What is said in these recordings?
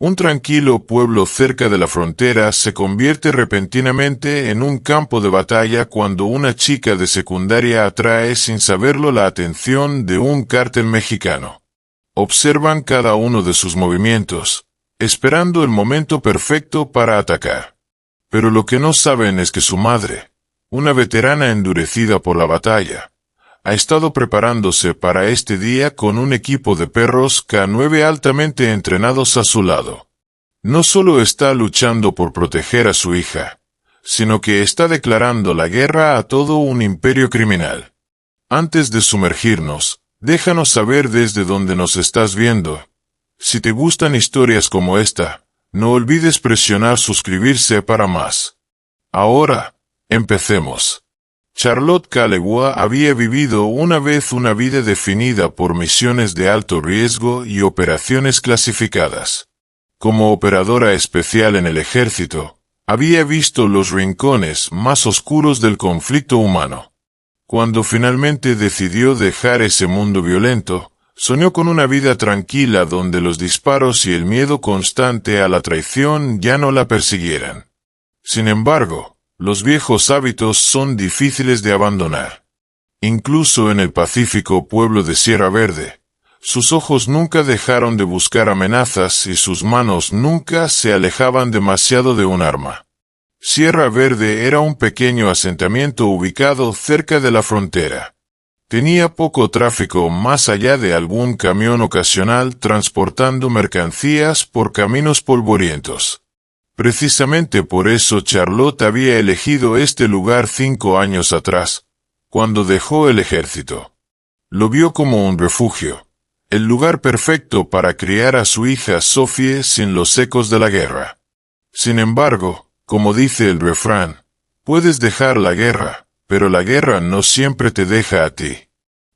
Un tranquilo pueblo cerca de la frontera se convierte repentinamente en un campo de batalla cuando una chica de secundaria atrae sin saberlo la atención de un cártel mexicano. Observan cada uno de sus movimientos, esperando el momento perfecto para atacar. Pero lo que no saben es que su madre, una veterana endurecida por la batalla, ha estado preparándose para este día con un equipo de perros K9 altamente entrenados a su lado. No solo está luchando por proteger a su hija, sino que está declarando la guerra a todo un imperio criminal. Antes de sumergirnos, déjanos saber desde dónde nos estás viendo. Si te gustan historias como esta, no olvides presionar suscribirse para más. Ahora, empecemos. Charlotte Kalegua había vivido una vez una vida definida por misiones de alto riesgo y operaciones clasificadas. Como operadora especial en el ejército, había visto los rincones más oscuros del conflicto humano. Cuando finalmente decidió dejar ese mundo violento, soñó con una vida tranquila donde los disparos y el miedo constante a la traición ya no la persiguieran. Sin embargo, los viejos hábitos son difíciles de abandonar. Incluso en el pacífico pueblo de Sierra Verde, sus ojos nunca dejaron de buscar amenazas y sus manos nunca se alejaban demasiado de un arma. Sierra Verde era un pequeño asentamiento ubicado cerca de la frontera. Tenía poco tráfico más allá de algún camión ocasional transportando mercancías por caminos polvorientos. Precisamente por eso Charlotte había elegido este lugar 5 años atrás, cuando dejó el ejército. Lo vio como un refugio, el lugar perfecto para criar a su hija Sophie sin los ecos de la guerra. Sin embargo, como dice el refrán, puedes dejar la guerra, pero la guerra no siempre te deja a ti.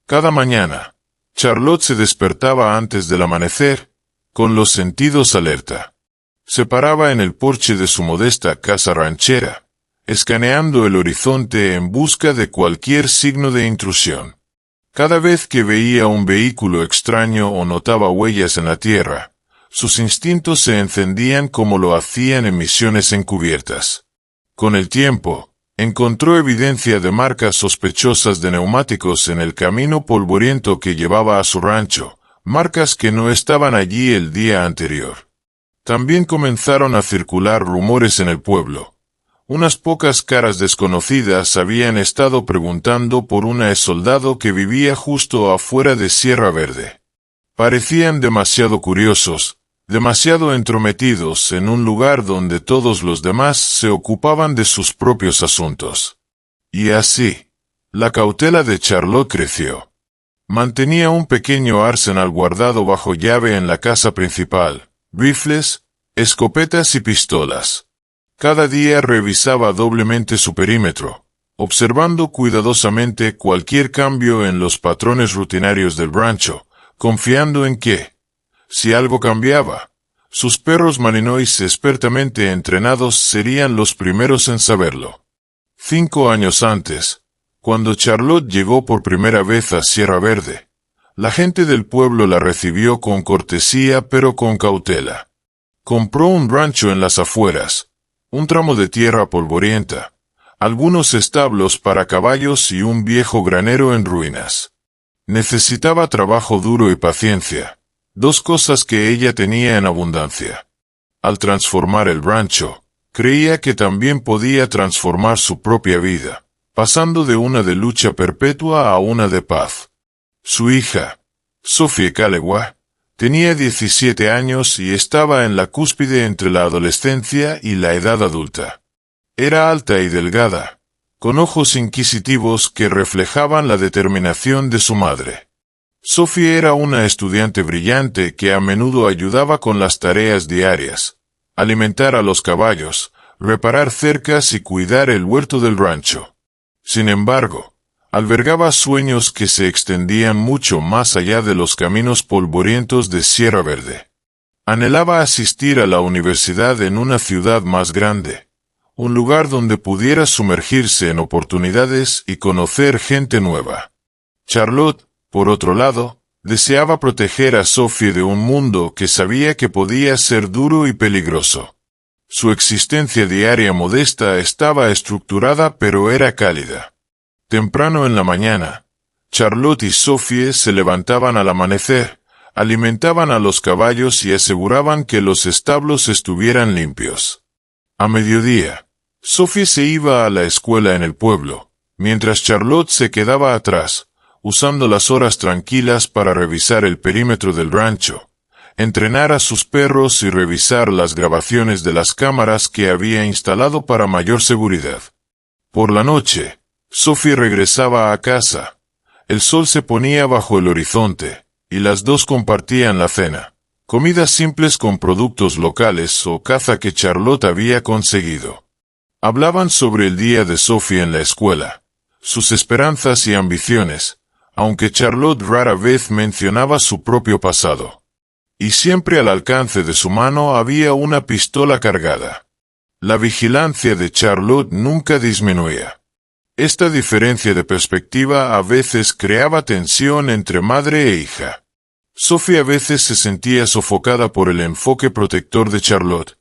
Cada mañana, Charlotte se despertaba antes del amanecer, con los sentidos alerta. Se paraba en el porche de su modesta casa ranchera, escaneando el horizonte en busca de cualquier signo de intrusión. Cada vez que veía un vehículo extraño o notaba huellas en la tierra, sus instintos se encendían como lo hacían en misiones encubiertas. Con el tiempo, encontró evidencia de marcas sospechosas de neumáticos en el camino polvoriento que llevaba a su rancho, marcas que no estaban allí el día anterior. También comenzaron a circular rumores en el pueblo. Unas pocas caras desconocidas habían estado preguntando por un exsoldado que vivía justo afuera de Sierra Verde. Parecían demasiado curiosos, demasiado entrometidos en un lugar donde todos los demás se ocupaban de sus propios asuntos. Y así, la cautela de Charlotte creció. Mantenía un pequeño arsenal guardado bajo llave en la casa principal. Rifles, escopetas y pistolas. Cada día revisaba doblemente su perímetro, observando cuidadosamente cualquier cambio en los patrones rutinarios del rancho, confiando en que, si algo cambiaba, sus perros malinois expertamente entrenados serían los primeros en saberlo. 5 años antes, cuando Charlotte llegó por primera vez a Sierra Verde, la gente del pueblo la recibió con cortesía pero con cautela. Compró un rancho en las afueras, un tramo de tierra polvorienta, algunos establos para caballos y un viejo granero en ruinas. Necesitaba trabajo duro y paciencia, 2 cosas que ella tenía en abundancia. Al transformar el rancho, creía que también podía transformar su propia vida, pasando de una de lucha perpetua a una de paz. Su hija, Sophie Kalegua, tenía 17 años y estaba en la cúspide entre la adolescencia y la edad adulta. Era alta y delgada, con ojos inquisitivos que reflejaban la determinación de su madre. Sophie era una estudiante brillante que a menudo ayudaba con las tareas diarias, alimentar a los caballos, reparar cercas y cuidar el huerto del rancho. Sin embargo, albergaba sueños que se extendían mucho más allá de los caminos polvorientos de Sierra Verde. Anhelaba asistir a la universidad en una ciudad más grande, un lugar donde pudiera sumergirse en oportunidades y conocer gente nueva. Charlotte, por otro lado, Deseaba proteger a Sophie de un mundo que sabía que podía ser duro y peligroso. Su existencia diaria modesta estaba estructurada pero era cálida. Temprano en la mañana, Charlotte y Sophie se levantaban al amanecer, alimentaban a los caballos y aseguraban que los establos estuvieran limpios. A mediodía, Sophie se iba a la escuela en el pueblo, mientras Charlotte se quedaba atrás, usando las horas tranquilas para revisar el perímetro del rancho, entrenar a sus perros y revisar las grabaciones de las cámaras que había instalado para mayor seguridad. Por la noche, Sophie regresaba a casa. El sol se ponía bajo el horizonte, y las dos compartían la cena, comidas simples con productos locales o caza que Charlotte había conseguido. Hablaban sobre el día de Sophie en la escuela, sus esperanzas y ambiciones, aunque Charlotte rara vez mencionaba su propio pasado. Y siempre al alcance de su mano había una pistola cargada. La vigilancia de Charlotte nunca disminuía. Esta diferencia de perspectiva a veces creaba tensión entre madre e hija. Sophie a veces se sentía sofocada por el enfoque protector de Charlotte.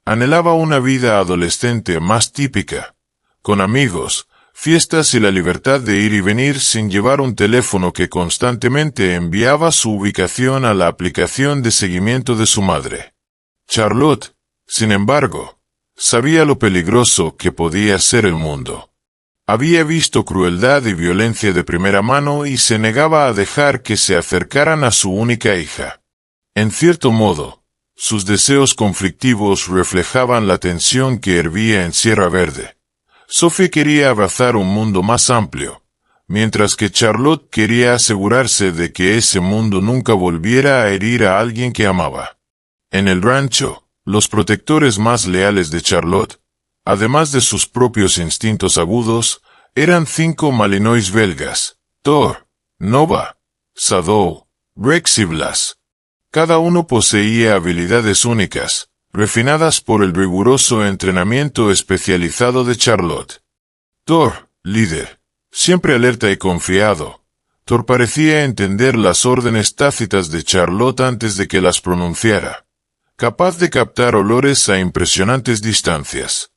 Anhelaba una vida adolescente más típica, con amigos, fiestas y la libertad de ir y venir sin llevar un teléfono que constantemente enviaba su ubicación a la aplicación de seguimiento de su madre. Charlotte, sin embargo, sabía lo peligroso que podía ser el mundo. Había visto crueldad y violencia de primera mano y se negaba a dejar que se acercaran a su única hija. En cierto modo, sus deseos conflictivos reflejaban la tensión que hervía en Sierra Verde. Sophie quería abrazar un mundo más amplio, mientras que Charlotte quería asegurarse de que ese mundo nunca volviera a herir a alguien que amaba. En el rancho, los protectores más leales de Charlotte, además de sus propios instintos agudos, eran 5 malinois belgas: Thor, Nova, Shadow, Rex y Blas. Cada uno poseía habilidades únicas, refinadas por el riguroso entrenamiento especializado de Charlotte. Thor, líder, siempre alerta y confiado. Thor parecía entender las órdenes tácitas de Charlotte antes de que las pronunciara, capaz de captar olores a impresionantes distancias.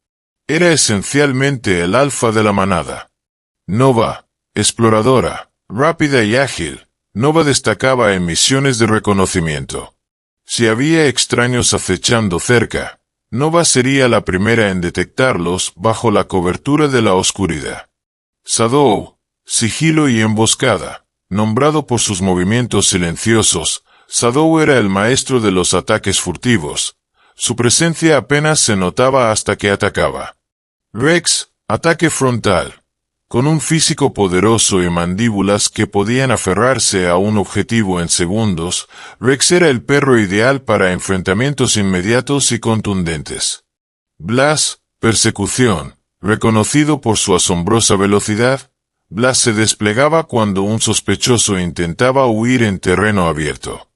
Era esencialmente el alfa de la manada. Nova, exploradora, rápida y ágil, Nova destacaba en misiones de reconocimiento. Si había extraños acechando cerca, Nova sería la primera en detectarlos bajo la cobertura de la oscuridad. Shadow, sigilo y emboscada, nombrado por sus movimientos silenciosos, Shadow era el maestro de los ataques furtivos. Su presencia apenas se notaba hasta que atacaba. Rex, ataque frontal. Con un físico poderoso y mandíbulas que podían aferrarse a un objetivo en segundos, Rex era el perro ideal para enfrentamientos inmediatos y contundentes. Blas, persecución. Reconocido por su asombrosa velocidad, Blas se desplegaba cuando un sospechoso intentaba huir en terreno abierto.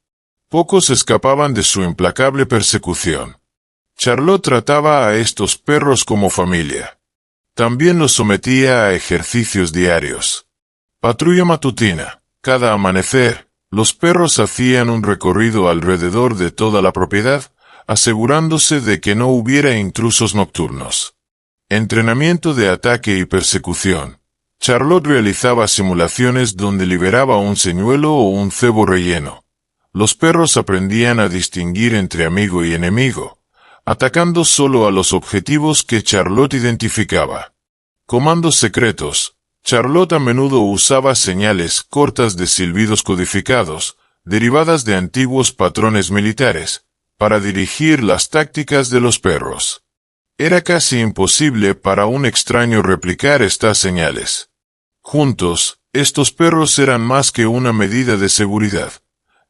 Pocos escapaban de su implacable persecución. Charlotte trataba a estos perros como familia. También los sometía a ejercicios diarios. Patrulla matutina. Cada amanecer, los perros hacían un recorrido alrededor de toda la propiedad, asegurándose de que no hubiera intrusos nocturnos. Entrenamiento de ataque y persecución. Charlotte realizaba simulaciones donde liberaba un señuelo o un cebo relleno. Los perros aprendían a distinguir entre amigo y enemigo, atacando solo a los objetivos que Charlotte identificaba. Comandos secretos. Charlotte a menudo usaba señales cortas de silbidos codificados, derivadas de antiguos patrones militares, para dirigir las tácticas de los perros. Era casi imposible para un extraño replicar estas señales. Juntos, estos perros eran más que una medida de seguridad.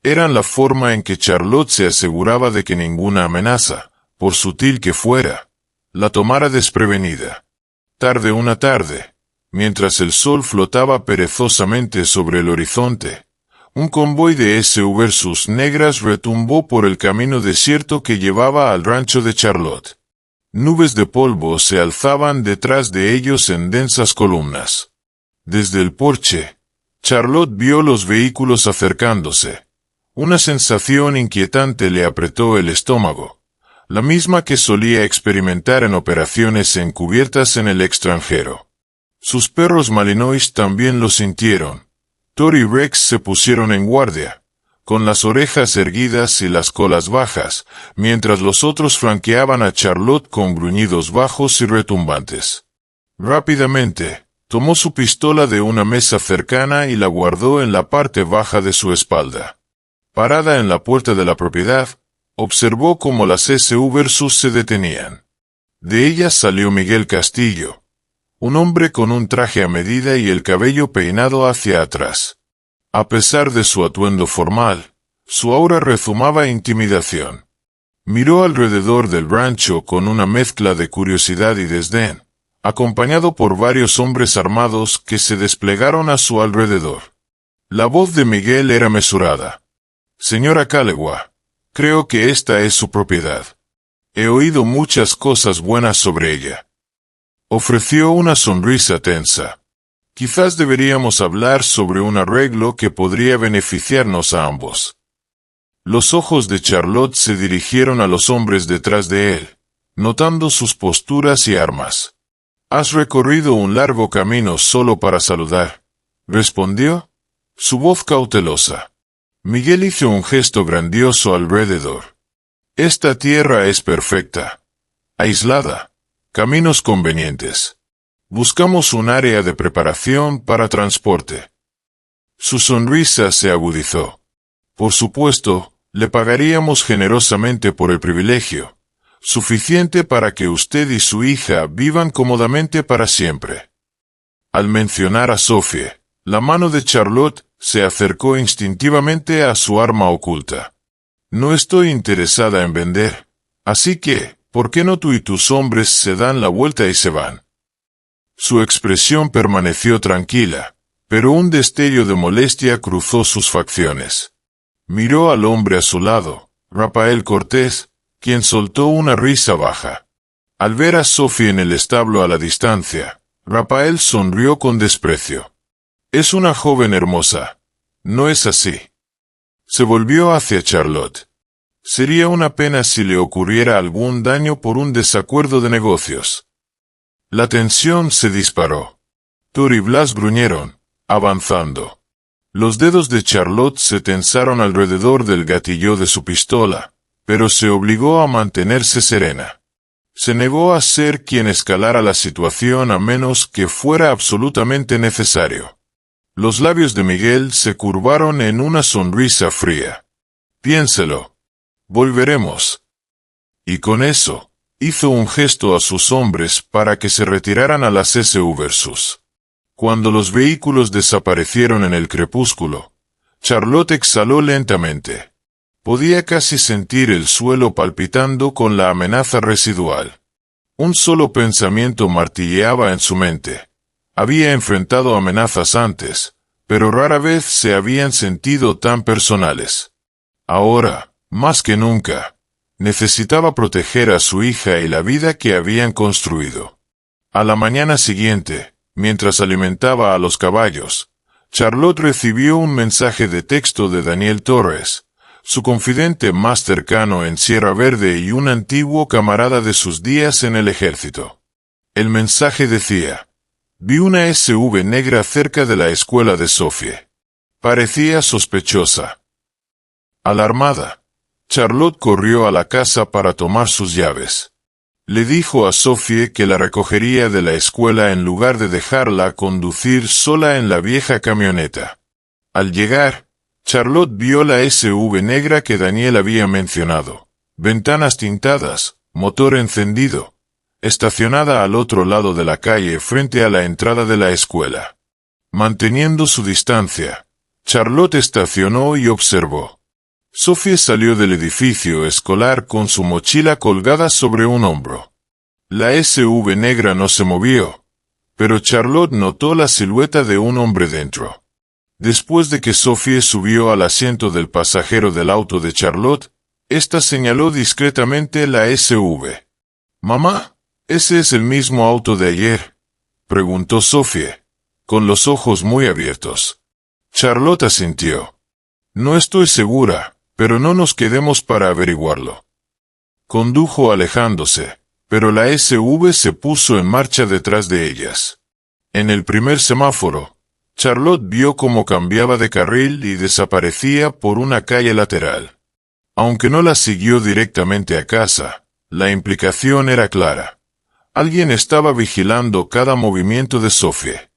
Eran la forma en que Charlotte se aseguraba de que ninguna amenaza, por sutil que fuera, la tomara desprevenida. Tarde una tarde, mientras el sol flotaba perezosamente sobre el horizonte, un convoy de SUVs negras retumbó por el camino desierto que llevaba al rancho de Charlotte. Nubes de polvo se alzaban detrás de ellos en densas columnas. Desde el porche, Charlotte vio los vehículos acercándose. Una sensación inquietante le apretó el estómago, la misma que solía experimentar en operaciones encubiertas en el extranjero. Sus perros Malinois también lo sintieron. Thor y Rex se pusieron en guardia, con las orejas erguidas y las colas bajas, mientras los otros flanqueaban a Charlotte con gruñidos bajos y retumbantes. Rápidamente, tomó su pistola de una mesa cercana y la guardó en la parte baja de su espalda. Parada en la puerta de la propiedad, observó cómo las SUV se detenían. De ellas salió Miguel Castillo, un hombre con un traje a medida y el cabello peinado hacia atrás. A pesar de su atuendo formal, su aura rezumaba intimidación. Miró alrededor del rancho con una mezcla de curiosidad y desdén, acompañado por varios hombres armados que se desplegaron a su alrededor. La voz de Miguel era mesurada. «Señora Calewa, creo que esta es su propiedad. He oído muchas cosas buenas sobre ella». Ofreció una sonrisa tensa. «Quizás deberíamos hablar sobre un arreglo que podría beneficiarnos a ambos». Los ojos de Charlotte se dirigieron a los hombres detrás de él, notando sus posturas y armas. «Has recorrido un largo camino solo para saludar», respondió, su voz cautelosa. Miguel hizo un gesto grandioso alrededor. «Esta tierra es perfecta. Aislada. Caminos convenientes. Buscamos un área de preparación para transporte». Su sonrisa se agudizó. «Por supuesto, le pagaríamos generosamente por el privilegio, suficiente para que usted y su hija vivan cómodamente para siempre». Al mencionar a Sophie, la mano de Charlotte se acercó instintivamente a su arma oculta. «No estoy interesada en vender, así que, ¿por qué no tú y tus hombres se dan la vuelta y se van?» Su expresión permaneció tranquila, pero un destello de molestia cruzó sus facciones. Miró al hombre a su lado, Rafael Cortés, quien soltó una risa baja. Al ver a Sophie en el establo a la distancia, Rafael sonrió con desprecio. «Es una joven hermosa. ¿No es así?» Se volvió hacia Charlotte. «Sería una pena si le ocurriera algún daño por un desacuerdo de negocios». La tensión se disparó. Thor y Blas gruñeron, avanzando. Los dedos de Charlotte se tensaron alrededor del gatillo de su pistola, pero se obligó a mantenerse serena. Se negó a ser quien escalara la situación a menos que fuera absolutamente necesario. Los labios de Miguel se curvaron en una sonrisa fría. «Piénselo. Volveremos». Y con eso, hizo un gesto a sus hombres para que se retiraran a las SUV. Cuando los vehículos desaparecieron en el crepúsculo, Charlotte exhaló lentamente. Podía casi sentir el suelo palpitando con la amenaza residual. Un solo pensamiento martilleaba en su mente. Había enfrentado amenazas antes, pero rara vez se habían sentido tan personales. Ahora, más que nunca, necesitaba proteger a su hija y la vida que habían construido. A la mañana siguiente, mientras alimentaba a los caballos, Charlotte recibió un mensaje de texto de Daniel Torres, su confidente más cercano en Sierra Verde y un antiguo camarada de sus días en el ejército. El mensaje decía: «Vi una SUV negra cerca de la escuela de Sophie. Parecía sospechosa». Alarmada, Charlotte corrió a la casa para tomar sus llaves. Le dijo a Sophie que la recogería de la escuela en lugar de dejarla conducir sola en la vieja camioneta. Al llegar, Charlotte vio la SUV negra que Daniel había mencionado. Ventanas tintadas, motor encendido, estacionada al otro lado de la calle frente a la entrada de la escuela. Manteniendo su distancia, Charlotte estacionó y observó. Sophie salió del edificio escolar con su mochila colgada sobre un hombro. La SUV negra no se movió, pero Charlotte notó la silueta de un hombre dentro. Después de que Sophie subió al asiento del pasajero del auto de Charlotte, ésta señaló discretamente la SUV. «Mamá, ¿ese es el mismo auto de ayer?», preguntó Sophie, con los ojos muy abiertos. Charlotte asintió. No estoy segura, pero no nos quedemos para averiguarlo. Condujo alejándose, pero la SUV se puso en marcha detrás de ellas. En el primer semáforo, Charlotte vio cómo cambiaba de carril y desaparecía por una calle lateral. Aunque no la siguió directamente a casa, la implicación era clara. Alguien estaba vigilando cada movimiento de Sophie.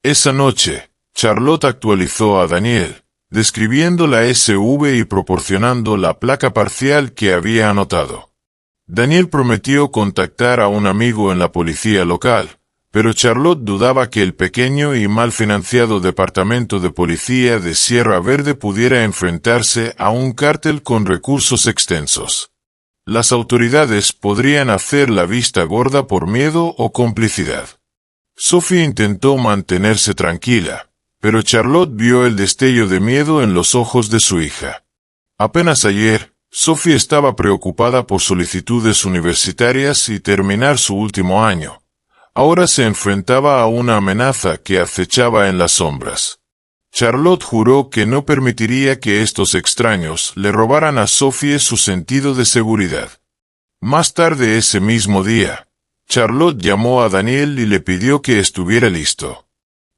Esa noche, Charlotte actualizó a Daniel, describiendo la SUV y proporcionando la placa parcial que había anotado. Daniel prometió contactar a un amigo en la policía local, pero Charlotte dudaba que el pequeño y mal financiado departamento de policía de Sierra Verde pudiera enfrentarse a un cártel con recursos extensos. Las autoridades podrían hacer la vista gorda por miedo o complicidad. Sophie intentó mantenerse tranquila, pero Charlotte vio el destello de miedo en los ojos de su hija. Apenas ayer, Sophie estaba preocupada por solicitudes universitarias y terminar su último año. Ahora se enfrentaba a una amenaza que acechaba en las sombras. Charlotte juró que no permitiría que estos extraños le robaran a Sophie su sentido de seguridad. Más tarde ese mismo día, Charlotte llamó a Daniel y le pidió que estuviera listo.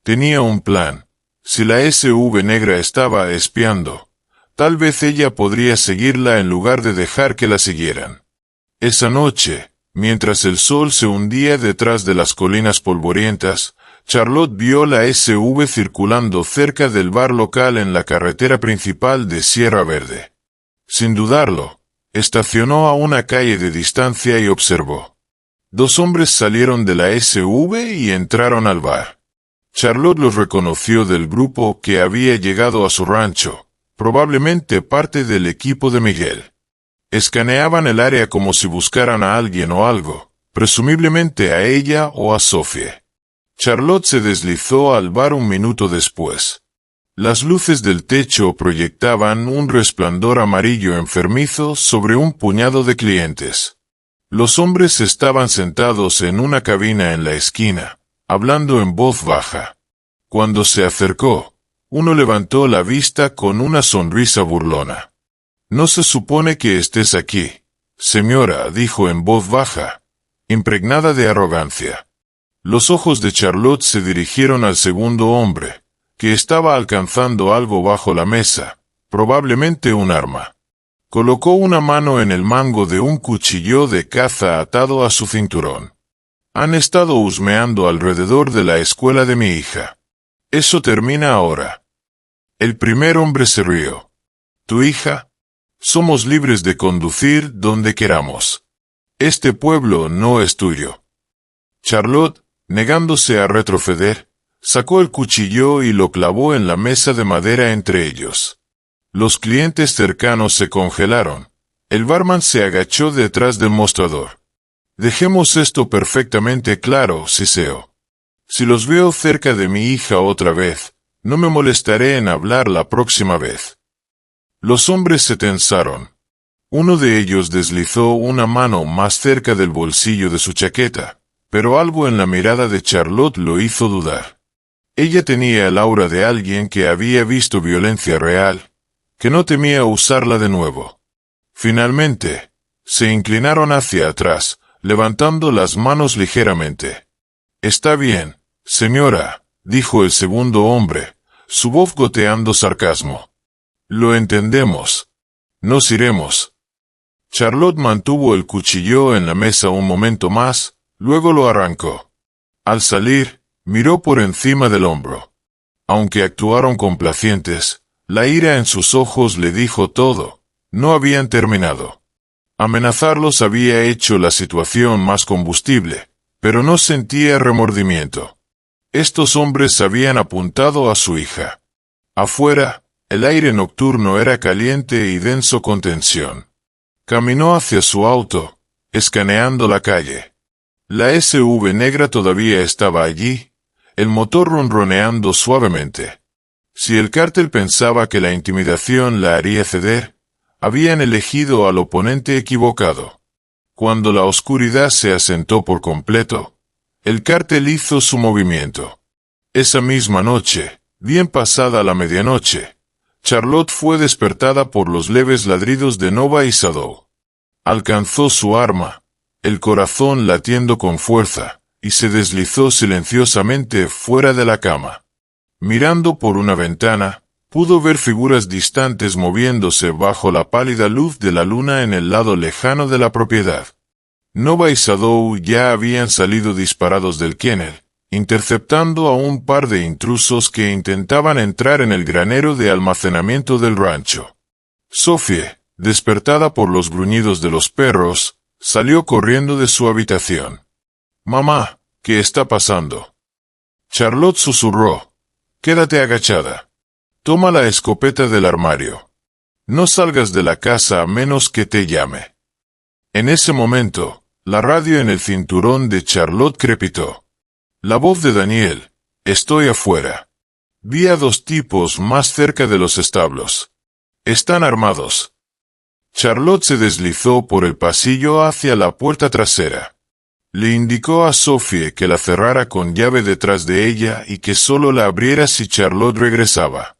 Tenía un plan. Si la SUV negra estaba espiando, tal vez ella podría seguirla en lugar de dejar que la siguieran. Esa noche, mientras el sol se hundía detrás de las colinas polvorientas, Charlotte vio la SUV circulando cerca del bar local en la carretera principal de Sierra Verde. Sin dudarlo, estacionó a una calle de distancia y observó. Dos hombres salieron de la SUV y entraron al bar. Charlotte los reconoció del grupo que había llegado a su rancho, probablemente parte del equipo de Miguel. Escaneaban el área como si buscaran a alguien o algo, presumiblemente a ella o a Sophie. Charlotte se deslizó al bar un minuto después. Las luces del techo proyectaban un resplandor amarillo enfermizo sobre un puñado de clientes. Los hombres estaban sentados en una cabina en la esquina, hablando en voz baja. Cuando se acercó, uno levantó la vista con una sonrisa burlona. «No se supone que estés aquí, señora», dijo en voz baja, impregnada de arrogancia. Los ojos de Charlotte se dirigieron al segundo hombre, que estaba alcanzando algo bajo la mesa, probablemente un arma. Colocó una mano en el mango de un cuchillo de caza atado a su cinturón. «Han estado husmeando alrededor de la escuela de mi hija. Eso termina ahora». El primer hombre se rió. «¿Tu hija? Somos libres de conducir donde queramos. Este pueblo no es tuyo». Charlotte, negándose a retroceder, sacó el cuchillo y lo clavó en la mesa de madera entre ellos. Los clientes cercanos se congelaron. El barman se agachó detrás del mostrador. «Dejemos esto perfectamente claro, siseo. Si los veo cerca de mi hija otra vez, no me molestaré en hablar la próxima vez». Los hombres se tensaron. Uno de ellos deslizó una mano más cerca del bolsillo de su chaqueta, pero algo en la mirada de Charlotte lo hizo dudar. Ella tenía el aura de alguien que había visto violencia real, que no temía usarla de nuevo. Finalmente, se inclinaron hacia atrás, levantando las manos ligeramente. «Está bien, señora», dijo el segundo hombre, su voz goteando sarcasmo. «Lo entendemos. Nos iremos». Charlotte mantuvo el cuchillo en la mesa un momento más, luego lo arrancó. Al salir, miró por encima del hombro. Aunque actuaron complacientes, la ira en sus ojos le dijo todo. No habían terminado. Amenazarlos había hecho la situación más combustible, pero no sentía remordimiento. Estos hombres habían apuntado a su hija. Afuera, el aire nocturno era caliente y denso con tensión. Caminó hacia su auto, escaneando la calle. La SUV negra todavía estaba allí, el motor ronroneando suavemente. Si el cártel pensaba que la intimidación la haría ceder, habían elegido al oponente equivocado. Cuando la oscuridad se asentó por completo, el cártel hizo su movimiento. Esa misma noche, Bien pasada la medianoche, Charlotte fue despertada por los leves ladridos de Nova y Shadow. Alcanzó su arma, el corazón latiendo con fuerza, y se deslizó silenciosamente fuera de la cama. Mirando por una ventana, pudo ver figuras distantes moviéndose bajo la pálida luz de la luna en el lado lejano de la propiedad. Nova y Shadow ya habían salido disparados del kennel, interceptando a un par de intrusos que intentaban entrar en el granero de almacenamiento del rancho. Sophie, despertada por los gruñidos de los perros, salió corriendo de su habitación. «Mamá, ¿qué está pasando?» Charlotte susurró. «Quédate agachada. Toma la escopeta del armario. No salgas de la casa a menos que te llame». En ese momento, la radio en el cinturón de Charlotte crepitó. La voz de Daniel. «Estoy afuera. Vi a 2 tipos más cerca de los establos. Están armados». Charlotte se deslizó por el pasillo hacia la puerta trasera. Le indicó a Sophie que la cerrara con llave detrás de ella y que solo la abriera si Charlotte regresaba.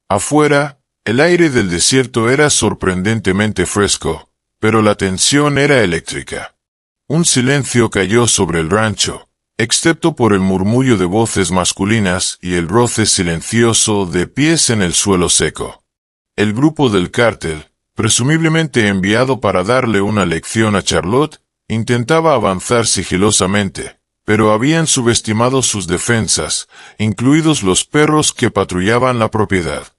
Afuera, el aire del desierto era sorprendentemente fresco, pero la tensión era eléctrica. Un silencio cayó sobre el rancho, excepto por el murmullo de voces masculinas y el roce silencioso de pies en el suelo seco. El grupo del cártel, presumiblemente enviado para darle una lección a Charlotte, intentaba avanzar sigilosamente, pero habían subestimado sus defensas, incluidos los perros que patrullaban la propiedad.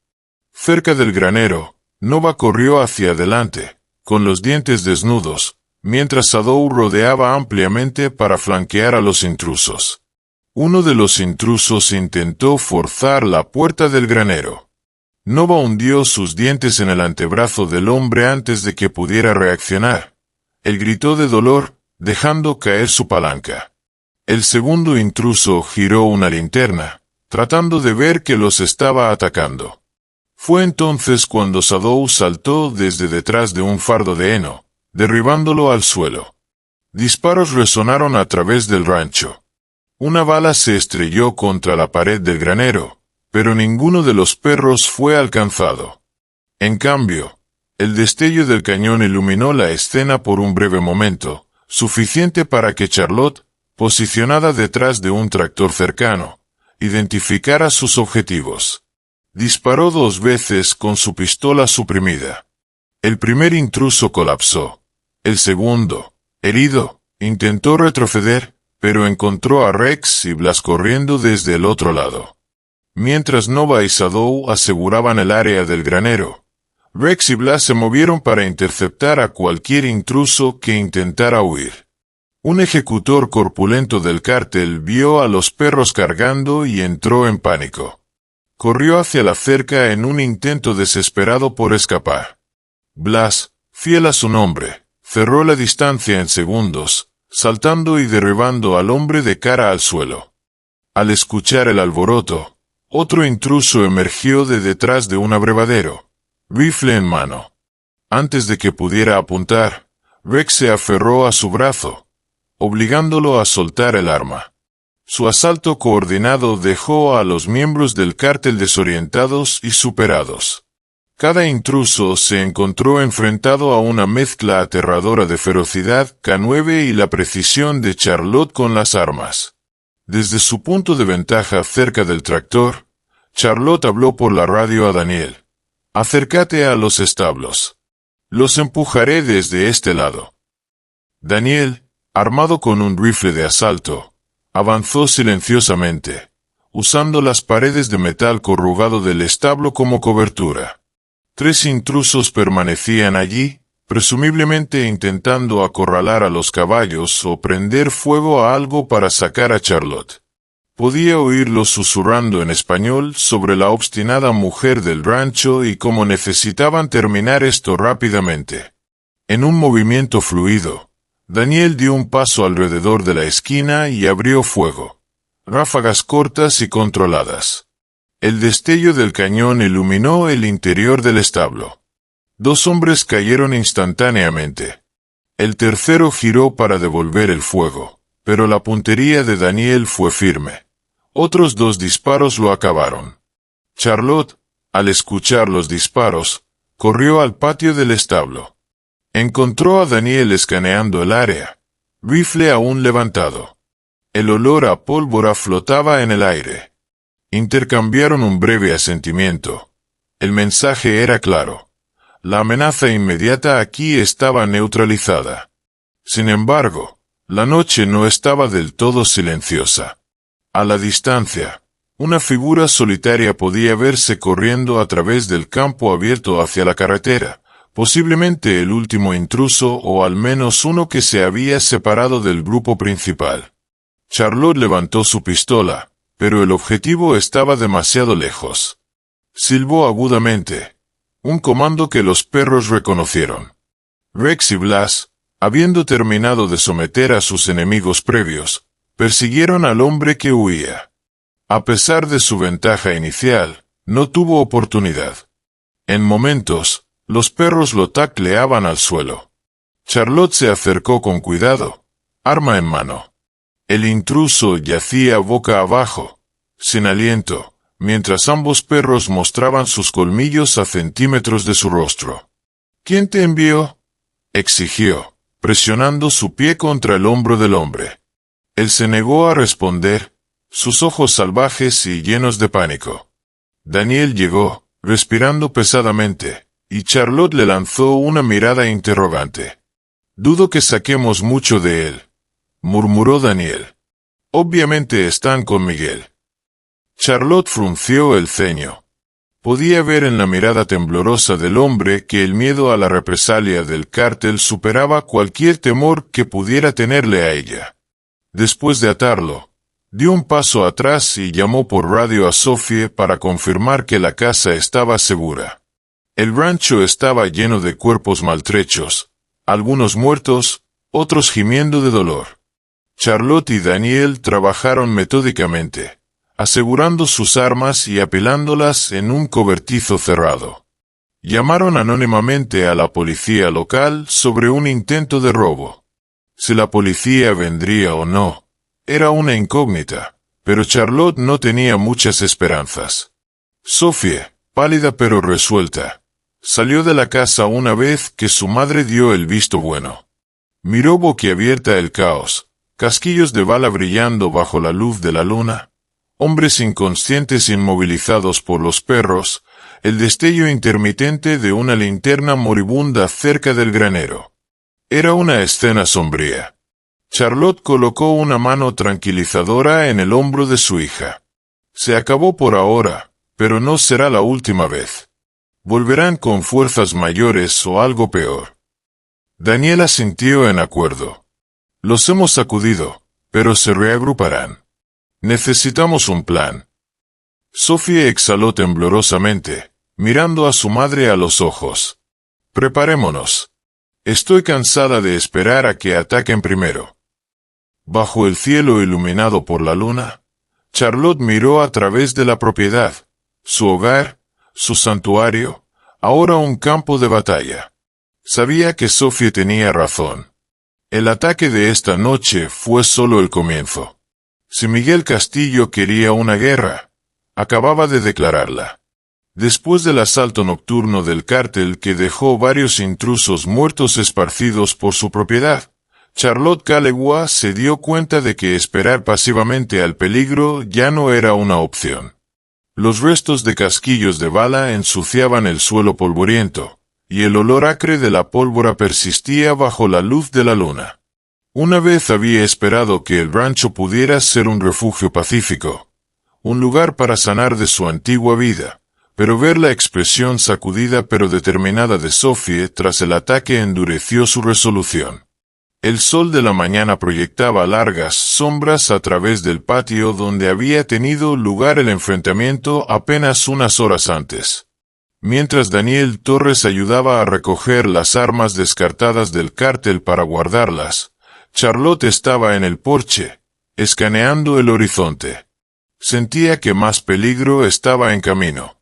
Cerca del granero, Nova corrió hacia adelante, con los dientes desnudos, mientras Shadow rodeaba ampliamente para flanquear a los intrusos. Uno de los intrusos intentó forzar la puerta del granero. Nova hundió sus dientes en el antebrazo del hombre antes de que pudiera reaccionar. Él gritó de dolor, dejando caer su palanca. El segundo intruso giró una linterna, tratando de ver que los estaba atacando. Fue entonces cuando Shadow saltó desde detrás de un fardo de heno, derribándolo al suelo. Disparos resonaron a través del rancho. Una bala se estrelló contra la pared del granero, pero ninguno de los perros fue alcanzado. En cambio, el destello del cañón iluminó la escena por un breve momento, suficiente para que Charlotte, posicionada detrás de un tractor cercano, identificara sus objetivos. Disparó 2 veces con su pistola suprimida. El primer intruso colapsó. El segundo, herido, intentó retroceder, pero encontró a Rex y Blas corriendo desde el otro lado. Mientras Nova y Shadow aseguraban el área del granero, Rex y Blas se movieron para interceptar a cualquier intruso que intentara huir. Un ejecutor corpulento del cártel vio a los perros cargando y entró en pánico. Corrió hacia la cerca en un intento desesperado por escapar. Blas, fiel a su nombre, cerró la distancia en segundos, saltando y derribando al hombre de cara al suelo. Al escuchar el alboroto, otro intruso emergió de detrás de un abrevadero, rifle en mano. Antes de que pudiera apuntar, Rex se aferró a su brazo, obligándolo a soltar el arma. Su asalto coordinado dejó a los miembros del cártel desorientados y superados. Cada intruso se encontró enfrentado a una mezcla aterradora de ferocidad, K9 y la precisión de Charlotte con las armas. Desde su punto de ventaja cerca del tractor, Charlotte habló por la radio a Daniel. «Acércate a los establos. Los empujaré desde este lado». Daniel, armado con un rifle de asalto, avanzó silenciosamente, usando las paredes de metal corrugado del establo como cobertura. 3 intrusos permanecían allí, presumiblemente intentando acorralar a los caballos o prender fuego a algo para sacar a Charlotte. Podía oírlos susurrando en español sobre la obstinada mujer del rancho y cómo necesitaban terminar esto rápidamente. En un movimiento fluido, Daniel dio un paso alrededor de la esquina y abrió fuego. Ráfagas cortas y controladas. El destello del cañón iluminó el interior del establo. 2 hombres cayeron instantáneamente. El tercero giró para devolver el fuego, pero la puntería de Daniel fue firme. Otros 2 disparos lo acabaron. Charlotte, al escuchar los disparos, corrió al patio del establo. Encontró a Daniel escaneando el área, rifle aún levantado. El olor a pólvora flotaba en el aire. Intercambiaron un breve asentimiento. El mensaje era claro. La amenaza inmediata aquí estaba neutralizada. Sin embargo, la noche no estaba del todo silenciosa. A la distancia, una figura solitaria podía verse corriendo a través del campo abierto hacia la carretera, posiblemente el último intruso o al menos uno que se había separado del grupo principal. Charlotte levantó su pistola, pero el objetivo estaba demasiado lejos. Silbó agudamente, un comando que los perros reconocieron. Rex y Blas, habiendo terminado de someter a sus enemigos previos, persiguieron al hombre que huía. A pesar de su ventaja inicial, no tuvo oportunidad. En momentos, los perros lo tacleaban al suelo. Charlotte se acercó con cuidado, arma en mano. El intruso yacía boca abajo, sin aliento, mientras ambos perros mostraban sus colmillos a centímetros de su rostro. ¿Quién te envió?, exigió, presionando su pie contra el hombro del hombre. Él se negó a responder, sus ojos salvajes y llenos de pánico. Daniel llegó, respirando pesadamente, y Charlotte le lanzó una mirada interrogante. «Dudo que saquemos mucho de él», murmuró Daniel. «Obviamente están con Miguel». Charlotte frunció el ceño. Podía ver en la mirada temblorosa del hombre que el miedo a la represalia del cártel superaba cualquier temor que pudiera tenerle a ella. Después de atarlo, dio un paso atrás y llamó por radio a Sophie para confirmar que la casa estaba segura. El rancho estaba lleno de cuerpos maltrechos, algunos muertos, otros gimiendo de dolor. Charlotte y Daniel trabajaron metódicamente, asegurando sus armas y apilándolas en un cobertizo cerrado. Llamaron anónimamente a la policía local sobre un intento de robo. Si la policía vendría o no, era una incógnita, pero Charlotte no tenía muchas esperanzas. Sophie, pálida pero resuelta, salió de la casa una vez que su madre dio el visto bueno. Miró boquiabierta el caos, casquillos de bala brillando bajo la luz de la luna, hombres inconscientes inmovilizados por los perros, el destello intermitente de una linterna moribunda cerca del granero. Era una escena sombría. Charlotte colocó una mano tranquilizadora en el hombro de su hija. Se acabó por ahora, pero no será la última vez. Volverán con fuerzas mayores o algo peor. Daniel asintió en acuerdo. Los hemos sacudido, pero se reagruparán. Necesitamos un plan. Sophie exhaló temblorosamente, mirando a su madre a los ojos. Preparémonos. Estoy cansada de esperar a que ataquen primero. Bajo el cielo iluminado por la luna, Charlotte miró a través de la propiedad, su hogar, su santuario, ahora un campo de batalla. Sabía que Sophie tenía razón. El ataque de esta noche fue solo el comienzo. Si Miguel Castillo quería una guerra, acababa de declararla. Después del asalto nocturno del cártel que dejó varios intrusos muertos esparcidos por su propiedad, Charlotte Calegua se dio cuenta de que esperar pasivamente al peligro ya no era una opción. Los restos de casquillos de bala ensuciaban el suelo polvoriento, y el olor acre de la pólvora persistía bajo la luz de la luna. Una vez había esperado que el rancho pudiera ser un refugio pacífico, un lugar para sanar de su antigua vida, pero ver la expresión sacudida pero determinada de Sophie tras el ataque endureció su resolución. El sol de la mañana proyectaba largas sombras a través del patio donde había tenido lugar el enfrentamiento apenas unas horas antes. Mientras Daniel Torres ayudaba a recoger las armas descartadas del cártel para guardarlas, Charlotte estaba en el porche, escaneando el horizonte. Sentía que más peligro estaba en camino.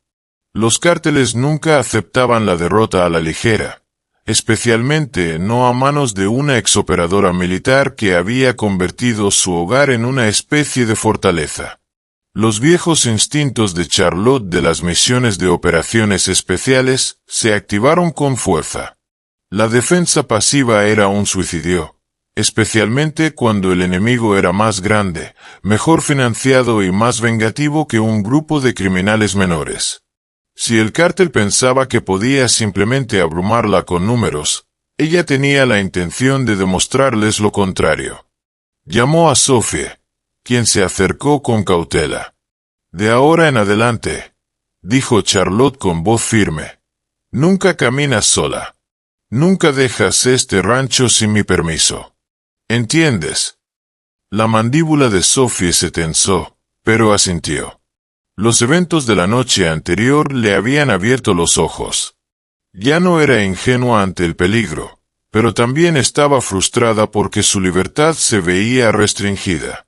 Los cárteles nunca aceptaban la derrota a la ligera, especialmente no a manos de una exoperadora militar que había convertido su hogar en una especie de fortaleza. Los viejos instintos de Charlotte de las misiones de operaciones especiales se activaron con fuerza. La defensa pasiva era un suicidio, especialmente cuando el enemigo era más grande, mejor financiado y más vengativo que un grupo de criminales menores. Si el cártel pensaba que podía simplemente abrumarla con números, ella tenía la intención de demostrarles lo contrario. Llamó a Sophie, quien se acercó con cautela. «De ahora en adelante», dijo Charlotte con voz firme, «nunca caminas sola. Nunca dejas este rancho sin mi permiso. ¿Entiendes?» La mandíbula de Sophie se tensó, pero asintió. Los eventos de la noche anterior le habían abierto los ojos. Ya no era ingenua ante el peligro, pero también estaba frustrada porque su libertad se veía restringida.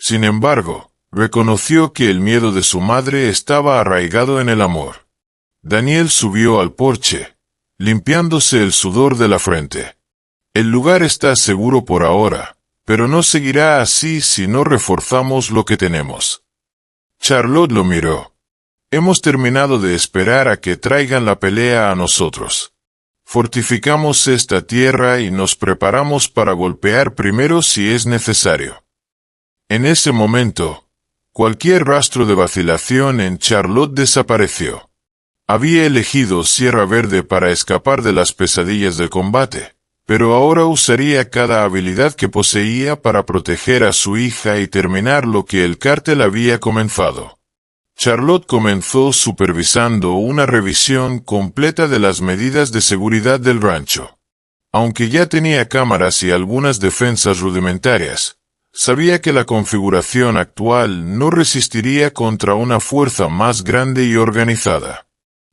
Sin embargo, reconoció que el miedo de su madre estaba arraigado en el amor. Daniel subió al porche, limpiándose el sudor de la frente. «El lugar está seguro por ahora, pero no seguirá así si no reforzamos lo que tenemos». Charlotte lo miró. «Hemos terminado de esperar a que traigan la pelea a nosotros. Fortificamos esta tierra y nos preparamos para golpear primero si es necesario». En ese momento, cualquier rastro de vacilación en Charlotte desapareció. Había elegido Sierra Verde para escapar de las pesadillas del combate, pero ahora usaría cada habilidad que poseía para proteger a su hija y terminar lo que el cártel había comenzado. Charlotte comenzó supervisando una revisión completa de las medidas de seguridad del rancho. Aunque ya tenía cámaras y algunas defensas rudimentarias, sabía que la configuración actual no resistiría contra una fuerza más grande y organizada.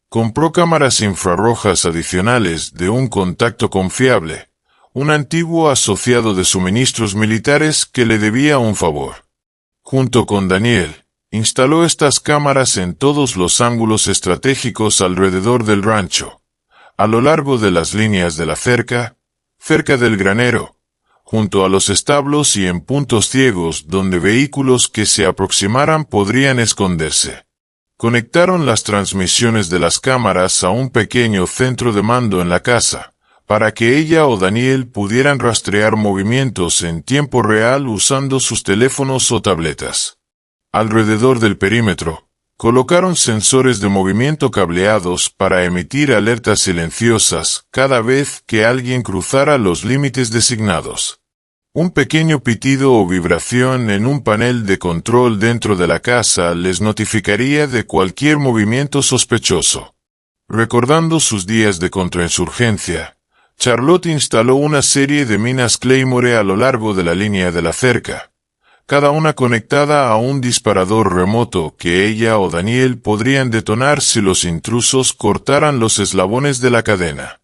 Compró cámaras infrarrojas adicionales de un contacto confiable, un antiguo asociado de suministros militares que le debía un favor. Junto con Daniel, instaló estas cámaras en todos los ángulos estratégicos alrededor del rancho, a lo largo de las líneas de la cerca, cerca del granero, junto a los establos y en puntos ciegos donde vehículos que se aproximaran podrían esconderse. Conectaron las transmisiones de las cámaras a un pequeño centro de mando en la casa, para que ella o Daniel pudieran rastrear movimientos en tiempo real usando sus teléfonos o tabletas. Alrededor del perímetro, colocaron sensores de movimiento cableados para emitir alertas silenciosas cada vez que alguien cruzara los límites designados. Un pequeño pitido o vibración en un panel de control dentro de la casa les notificaría de cualquier movimiento sospechoso. Recordando sus días de contrainsurgencia, Charlotte instaló una serie de minas Claymore a lo largo de la línea de la cerca, cada una conectada a un disparador remoto que ella o Daniel podrían detonar si los intrusos cortaran los eslabones de la cadena.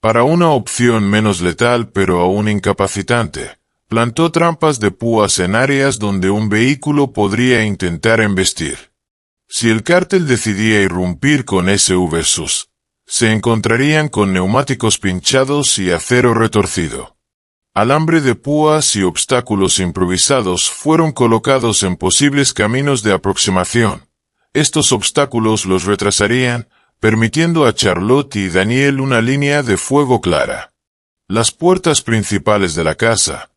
Para una opción menos letal pero aún incapacitante, plantó trampas de púas en áreas donde un vehículo podría intentar embestir. Si el cártel decidía irrumpir con SVSUS, se encontrarían con neumáticos pinchados y acero retorcido. Alambre de púas y obstáculos improvisados fueron colocados en posibles caminos de aproximación. Estos obstáculos los retrasarían, permitiendo a Charlotte y Daniel una línea de fuego clara. Las puertas principales de la casa,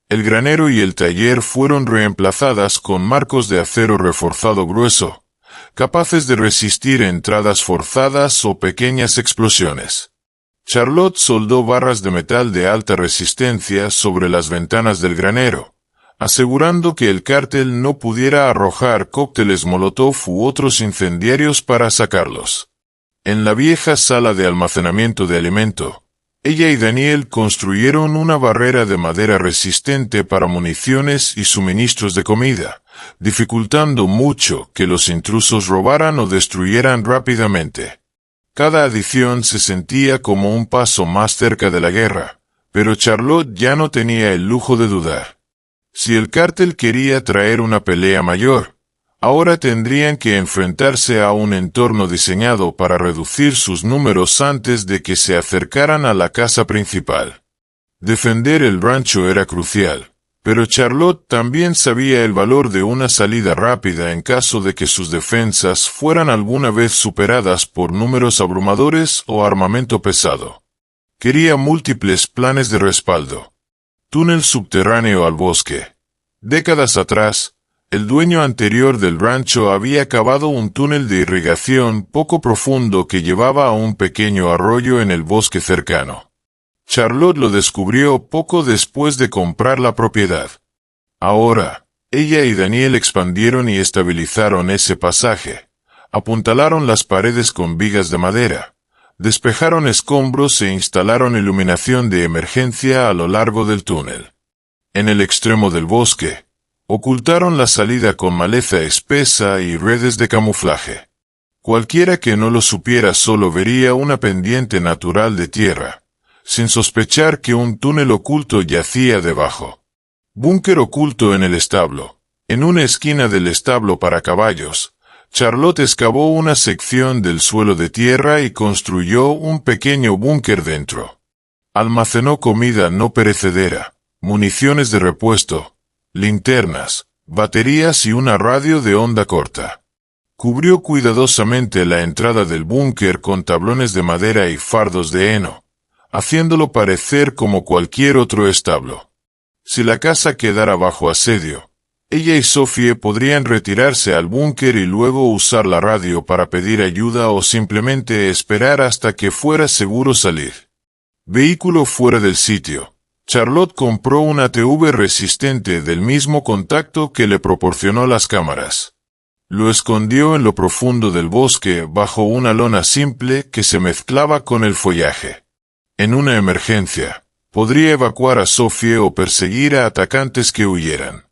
el granero y el taller fueron reemplazadas con marcos de acero reforzado grueso, capaces de resistir entradas forzadas o pequeñas explosiones. Charlotte soldó barras de metal de alta resistencia sobre las ventanas del granero, asegurando que el cártel no pudiera arrojar cócteles Molotov u otros incendiarios para sacarlos. En la vieja sala de almacenamiento de alimento, ella y Daniel construyeron una barrera de madera resistente para municiones y suministros de comida, dificultando mucho que los intrusos robaran o destruyeran rápidamente. Cada adición se sentía como un paso más cerca de la guerra, pero Charlotte ya no tenía el lujo de dudar. Si el cártel quería traer una pelea mayor, ahora tendrían que enfrentarse a un entorno diseñado para reducir sus números antes de que se acercaran a la casa principal. Defender el rancho era crucial, Pero Charlotte también sabía el valor de una salida rápida en caso de que sus defensas fueran alguna vez superadas por números abrumadores o armamento pesado. Quería múltiples planes de respaldo. Túnel subterráneo al bosque. Décadas atrás, el dueño anterior del rancho había cavado un túnel de irrigación poco profundo que llevaba a un pequeño arroyo en el bosque cercano. Charlotte lo descubrió poco después de comprar la propiedad. Ahora, ella y Daniel expandieron y estabilizaron ese pasaje, apuntalaron las paredes con vigas de madera, despejaron escombros e instalaron iluminación de emergencia a lo largo del túnel. En el extremo del bosque, ocultaron la salida con maleza espesa y redes de camuflaje. Cualquiera que no lo supiera solo vería una pendiente natural de tierra, sin sospechar que un túnel oculto yacía debajo. Búnker oculto en el establo. En una esquina del establo para caballos, Charlotte excavó una sección del suelo de tierra y construyó un pequeño búnker dentro. Almacenó comida no perecedera, municiones de repuesto, linternas, baterías y una radio de onda corta. Cubrió cuidadosamente la entrada del búnker con tablones de madera y fardos de heno, haciéndolo parecer como cualquier otro establo. Si la casa quedara bajo asedio, ella y Sophie podrían retirarse al búnker y luego usar la radio para pedir ayuda o simplemente esperar hasta que fuera seguro salir. Vehículo fuera del sitio. Charlotte compró una TV resistente del mismo contacto que le proporcionó las cámaras. Lo escondió en lo profundo del bosque bajo una lona simple que se mezclaba con el follaje. En una emergencia, podría evacuar a Sophie o perseguir a atacantes que huyeran.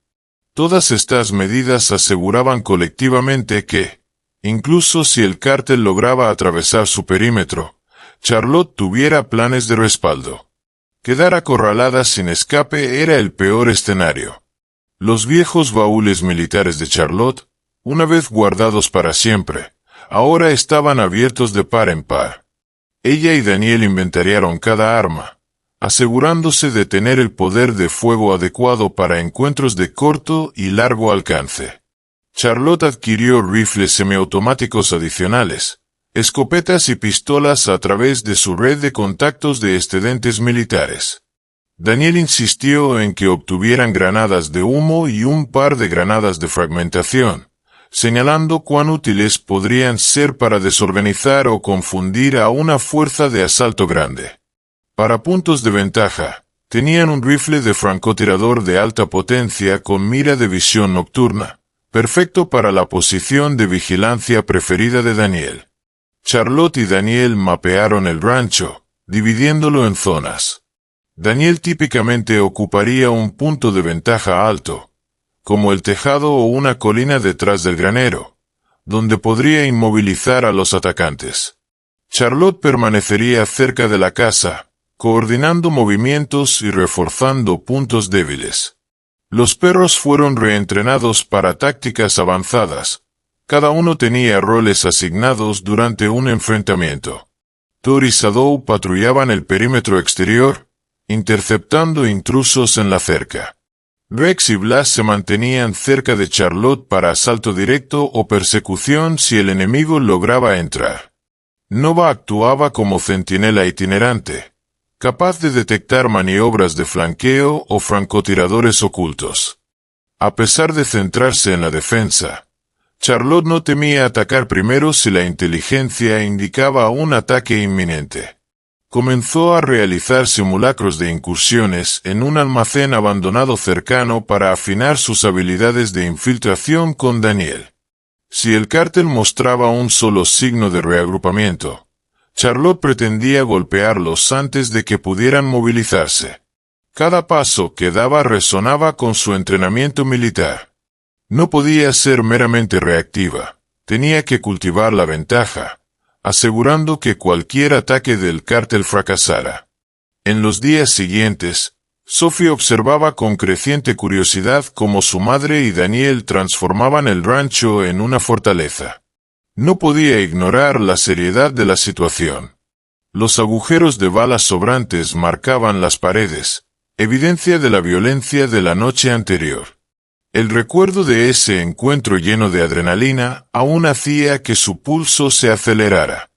Todas estas medidas aseguraban colectivamente que, incluso si el cártel lograba atravesar su perímetro, Charlotte tuviera planes de respaldo. Quedar acorralada sin escape era el peor escenario. Los viejos baúles militares de Charlotte, una vez guardados para siempre, ahora estaban abiertos de par en par. Ella y Daniel inventariaron cada arma, asegurándose de tener el poder de fuego adecuado para encuentros de corto y largo alcance. Charlotte adquirió rifles semiautomáticos adicionales, escopetas y pistolas a través de su red de contactos de excedentes militares. Daniel insistió en que obtuvieran granadas de humo y un par de granadas de fragmentación, señalando cuán útiles podrían ser para desorganizar o confundir a una fuerza de asalto grande. Para puntos de ventaja, tenían un rifle de francotirador de alta potencia con mira de visión nocturna, perfecto para la posición de vigilancia preferida de Daniel. Charlotte y Daniel mapearon el rancho, dividiéndolo en zonas. Daniel típicamente ocuparía un punto de ventaja alto, como el tejado o una colina detrás del granero, donde podría inmovilizar a los atacantes. Charlotte permanecería cerca de la casa, coordinando movimientos y reforzando puntos débiles. Los perros fueron reentrenados para tácticas avanzadas. Cada uno tenía roles asignados durante un enfrentamiento. Thor y Shadow patrullaban el perímetro exterior, interceptando intrusos en la cerca. Rex y Blas se mantenían cerca de Charlotte para asalto directo o persecución si el enemigo lograba entrar. Nova actuaba como centinela itinerante, capaz de detectar maniobras de flanqueo o francotiradores ocultos. A pesar de centrarse en la defensa, Charlotte no temía atacar primero si la inteligencia indicaba un ataque inminente. Comenzó a realizar simulacros de incursiones en un almacén abandonado cercano para afinar sus habilidades de infiltración con Daniel. Si el cártel mostraba un solo signo de reagrupamiento, Charlotte pretendía golpearlos antes de que pudieran movilizarse. Cada paso que daba resonaba con su entrenamiento militar. No podía ser meramente reactiva, tenía que cultivar la ventaja, asegurando que cualquier ataque del cártel fracasara. En los días siguientes, Sophie observaba con creciente curiosidad cómo su madre y Daniel transformaban el rancho en una fortaleza. No podía ignorar la seriedad de la situación. Los agujeros de balas sobrantes marcaban las paredes, evidencia de la violencia de la noche anterior. El recuerdo de ese encuentro lleno de adrenalina aún hacía que su pulso se acelerara.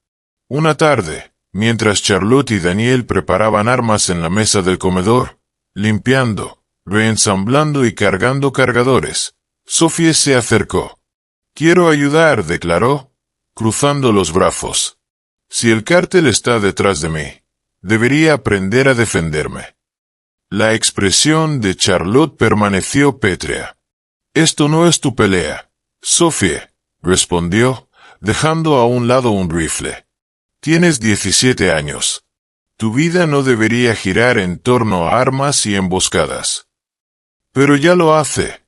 Una tarde, mientras Charlotte y Daniel preparaban armas en la mesa del comedor, limpiando, reensamblando y cargando cargadores, Sophie se acercó. «Quiero ayudar», declaró, cruzando los brazos. «Si el cártel está detrás de mí, debería aprender a defenderme». La expresión de Charlotte permaneció pétrea. «Esto no es tu pelea, Sophie», respondió, dejando a un lado un rifle. «Tienes 17 años. Tu vida no debería girar en torno a armas y emboscadas». «Pero ya lo hace»,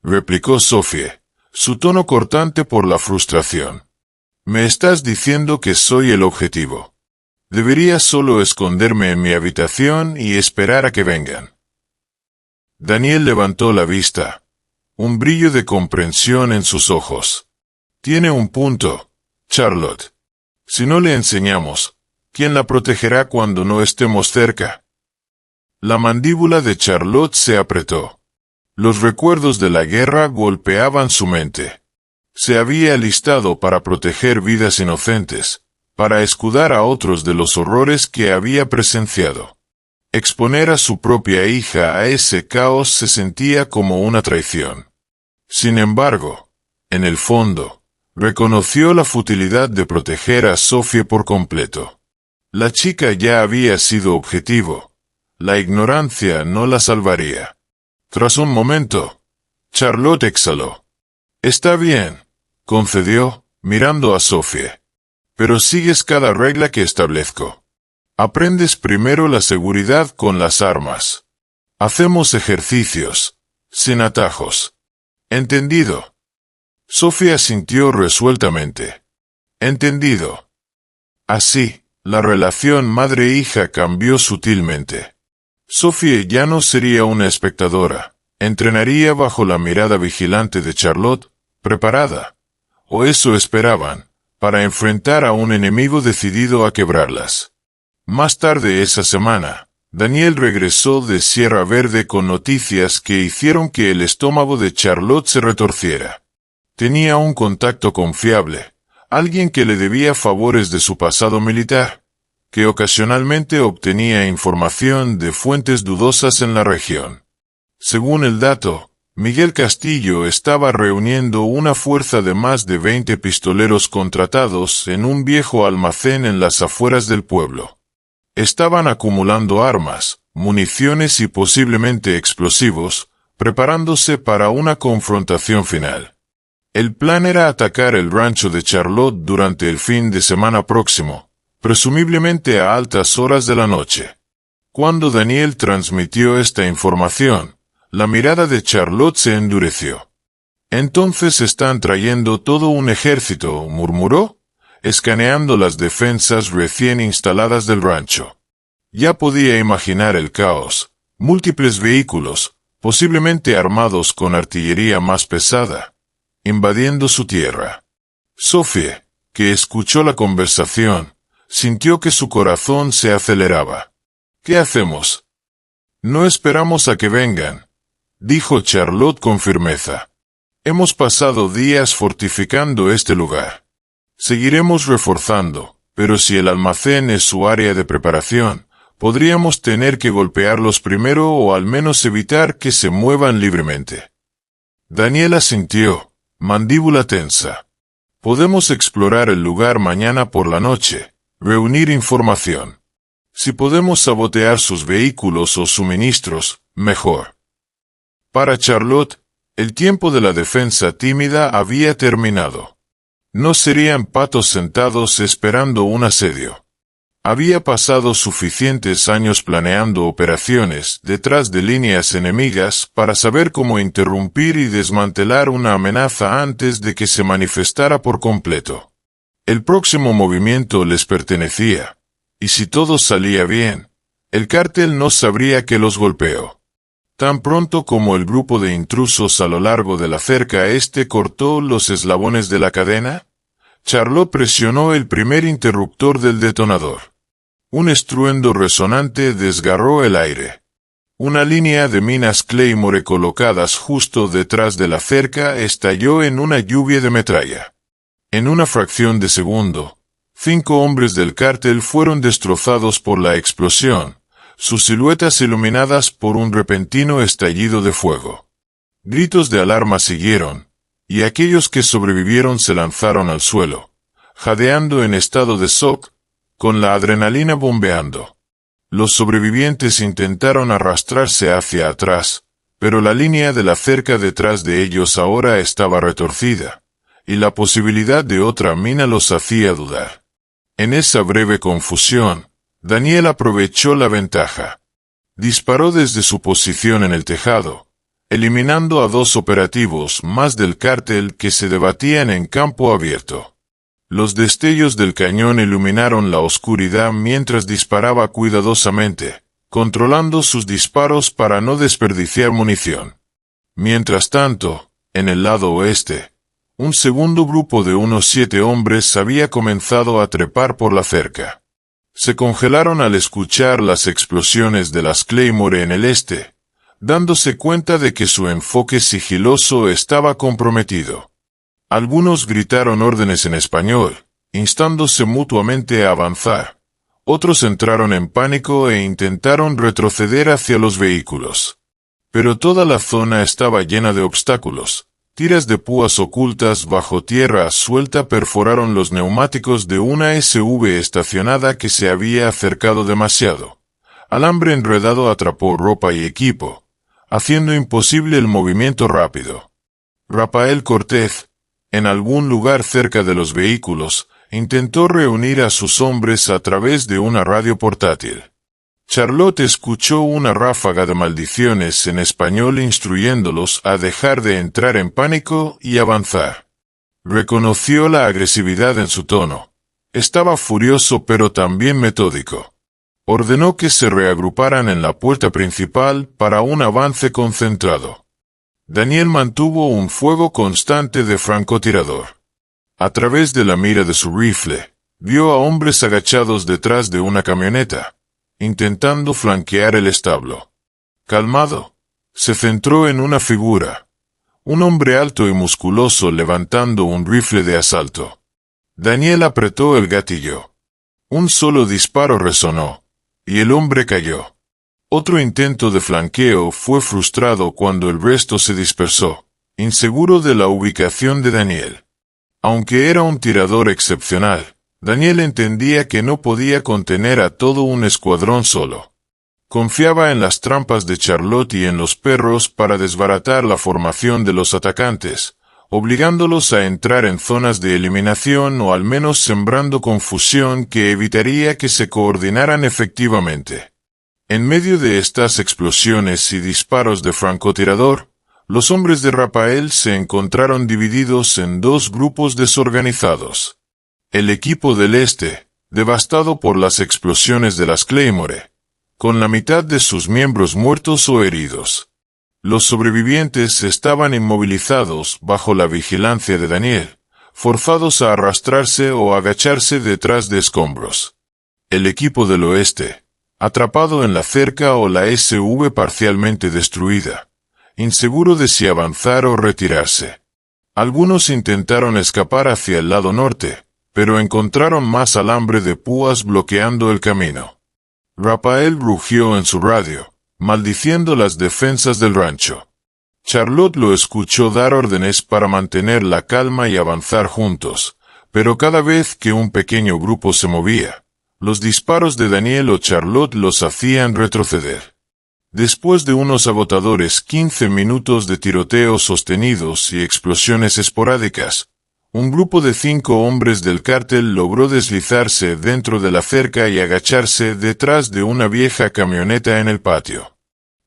replicó Sophie, su tono cortante por la frustración. «Me estás diciendo que soy el objetivo. Debería solo esconderme en mi habitación y esperar a que vengan». Daniel levantó la vista, un brillo de comprensión en sus ojos. «Tiene un punto, Charlotte. Si no le enseñamos, ¿quién la protegerá cuando no estemos cerca?» La mandíbula de Charlotte se apretó. Los recuerdos de la guerra golpeaban su mente. Se había alistado para proteger vidas inocentes, para escudar a otros de los horrores que había presenciado. Exponer a su propia hija a ese caos se sentía como una traición. Sin embargo, en el fondo, reconoció la futilidad de proteger a Sophie por completo. La chica ya había sido objetivo. La ignorancia no la salvaría. Tras un momento, Charlotte exhaló. «Está bien», concedió, mirando a Sophie. «Pero sigues cada regla que establezco. Aprendes primero la seguridad con las armas. Hacemos ejercicios, sin atajos. ¿Entendido?» Sophie asintió resueltamente. «Entendido». Así, la relación madre-hija cambió sutilmente. Sophie ya no sería una espectadora, entrenaría bajo la mirada vigilante de Charlotte, preparada, o eso esperaban, para enfrentar a un enemigo decidido a quebrarlas. Más tarde esa semana, Daniel regresó de Sierra Verde con noticias que hicieron que el estómago de Charlotte se retorciera. Tenía un contacto confiable, alguien que le debía favores de su pasado militar, que ocasionalmente obtenía información de fuentes dudosas en la región. Según el dato, Miguel Castillo estaba reuniendo una fuerza de más de 20 pistoleros contratados en un viejo almacén en las afueras del pueblo. Estaban acumulando armas, municiones y posiblemente explosivos, preparándose para una confrontación final. El plan era atacar el rancho de Charlotte durante el fin de semana próximo, presumiblemente a altas horas de la noche. Cuando Daniel transmitió esta información, la mirada de Charlotte se endureció. «Entonces están trayendo todo un ejército», murmuró, escaneando las defensas recién instaladas del rancho. Ya podía imaginar el caos, múltiples vehículos, posiblemente armados con artillería más pesada, invadiendo su tierra. Sophie, que escuchó la conversación, sintió que su corazón se aceleraba. «¿Qué hacemos?» «No esperamos a que vengan», dijo Charlotte con firmeza. «Hemos pasado días fortificando este lugar. Seguiremos reforzando, pero si el almacén es su área de preparación, podríamos tener que golpearlos primero o al menos evitar que se muevan libremente». Daniel asintió, mandíbula tensa. «Podemos explorar el lugar mañana por la noche, reunir información. Si podemos sabotear sus vehículos o suministros, mejor». Para Charlotte, el tiempo de la defensa tímida había terminado. No serían patos sentados esperando un asedio. Había pasado suficientes años planeando operaciones detrás de líneas enemigas para saber cómo interrumpir y desmantelar una amenaza antes de que se manifestara por completo. El próximo movimiento les pertenecía, y si todo salía bien, el cártel no sabría que los golpeó. Tan pronto como el grupo de intrusos a lo largo de la cerca este cortó los eslabones de la cadena, Charlotte presionó el primer interruptor del detonador. Un estruendo resonante desgarró el aire. Una línea de minas Claymore colocadas justo detrás de la cerca estalló en una lluvia de metralla. En una fracción de segundo, 5 hombres del cártel fueron destrozados por la explosión, sus siluetas iluminadas por un repentino estallido de fuego. Gritos de alarma siguieron, y aquellos que sobrevivieron se lanzaron al suelo, jadeando en estado de shock, con la adrenalina bombeando. Los sobrevivientes intentaron arrastrarse hacia atrás, pero la línea de la cerca detrás de ellos ahora estaba retorcida, y la posibilidad de otra mina los hacía dudar. En esa breve confusión, Daniel aprovechó la ventaja. Disparó desde su posición en el tejado, eliminando a 2 operativos más del cártel que se debatían en campo abierto. Los destellos del cañón iluminaron la oscuridad mientras disparaba cuidadosamente, controlando sus disparos para no desperdiciar munición. Mientras tanto, en el lado oeste, un segundo grupo de unos 7 hombres había comenzado a trepar por la cerca. Se congelaron al escuchar las explosiones de las Claymore en el este, dándose cuenta de que su enfoque sigiloso estaba comprometido. Algunos gritaron órdenes en español, instándose mutuamente a avanzar. Otros entraron en pánico e intentaron retroceder hacia los vehículos. Pero toda la zona estaba llena de obstáculos. Tiras de púas ocultas bajo tierra suelta perforaron los neumáticos de una SUV estacionada que se había acercado demasiado. Alambre enredado atrapó ropa y equipo, haciendo imposible el movimiento rápido. Rafael Cortez, en algún lugar cerca de los vehículos, intentó reunir a sus hombres a través de una radio portátil. Charlotte escuchó una ráfaga de maldiciones en español instruyéndolos a dejar de entrar en pánico y avanzar. Reconoció la agresividad en su tono. Estaba furioso pero también metódico. Ordenó que se reagruparan en la puerta principal para un avance concentrado. Daniel mantuvo un fuego constante de francotirador. A través de la mira de su rifle, vio a hombres agachados detrás de una camioneta, intentando flanquear el establo. Calmado, se centró en una figura, un hombre alto y musculoso levantando un rifle de asalto. Daniel apretó el gatillo. Un solo disparo resonó, y el hombre cayó. Otro intento de flanqueo fue frustrado cuando el resto se dispersó, inseguro de la ubicación de Daniel. Aunque era un tirador excepcional, Daniel entendía que no podía contener a todo un escuadrón solo. Confiaba en las trampas de Charlotte y en los perros para desbaratar la formación de los atacantes, obligándolos a entrar en zonas de eliminación o al menos sembrando confusión que evitaría que se coordinaran efectivamente. En medio de estas explosiones y disparos de francotirador, los hombres de Rafael se encontraron divididos en 2 grupos desorganizados. El equipo del este, devastado por las explosiones de las Claymore, con la mitad de sus miembros muertos o heridos. Los sobrevivientes estaban inmovilizados bajo la vigilancia de Daniel, forzados a arrastrarse o agacharse detrás de escombros. El equipo del oeste, atrapado en la cerca o la SUV parcialmente destruida, inseguro de si avanzar o retirarse. Algunos intentaron escapar hacia el lado norte, pero encontraron más alambre de púas bloqueando el camino. Rafael rugió en su radio, maldiciendo las defensas del rancho. Charlotte lo escuchó dar órdenes para mantener la calma y avanzar juntos, pero cada vez que un pequeño grupo se movía, los disparos de Daniel o Charlotte los hacían retroceder. Después de unos agotadores 15 minutos de tiroteos sostenidos y explosiones esporádicas, un grupo de 5 hombres del cártel logró deslizarse dentro de la cerca y agacharse detrás de una vieja camioneta en el patio.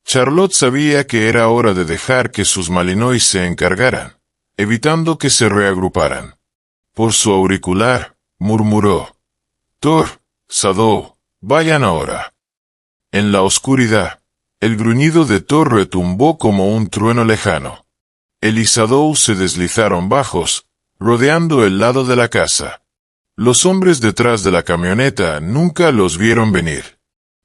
Charlotte sabía que era hora de dejar que sus malinois se encargaran, evitando que se reagruparan. Por su auricular, murmuró: «Thor, Shadow, vayan ahora». En la oscuridad, el gruñido de Thor retumbó como un trueno lejano. Él y Shadow se deslizaron bajos, rodeando el lado de la casa. Los hombres detrás de la camioneta nunca los vieron venir.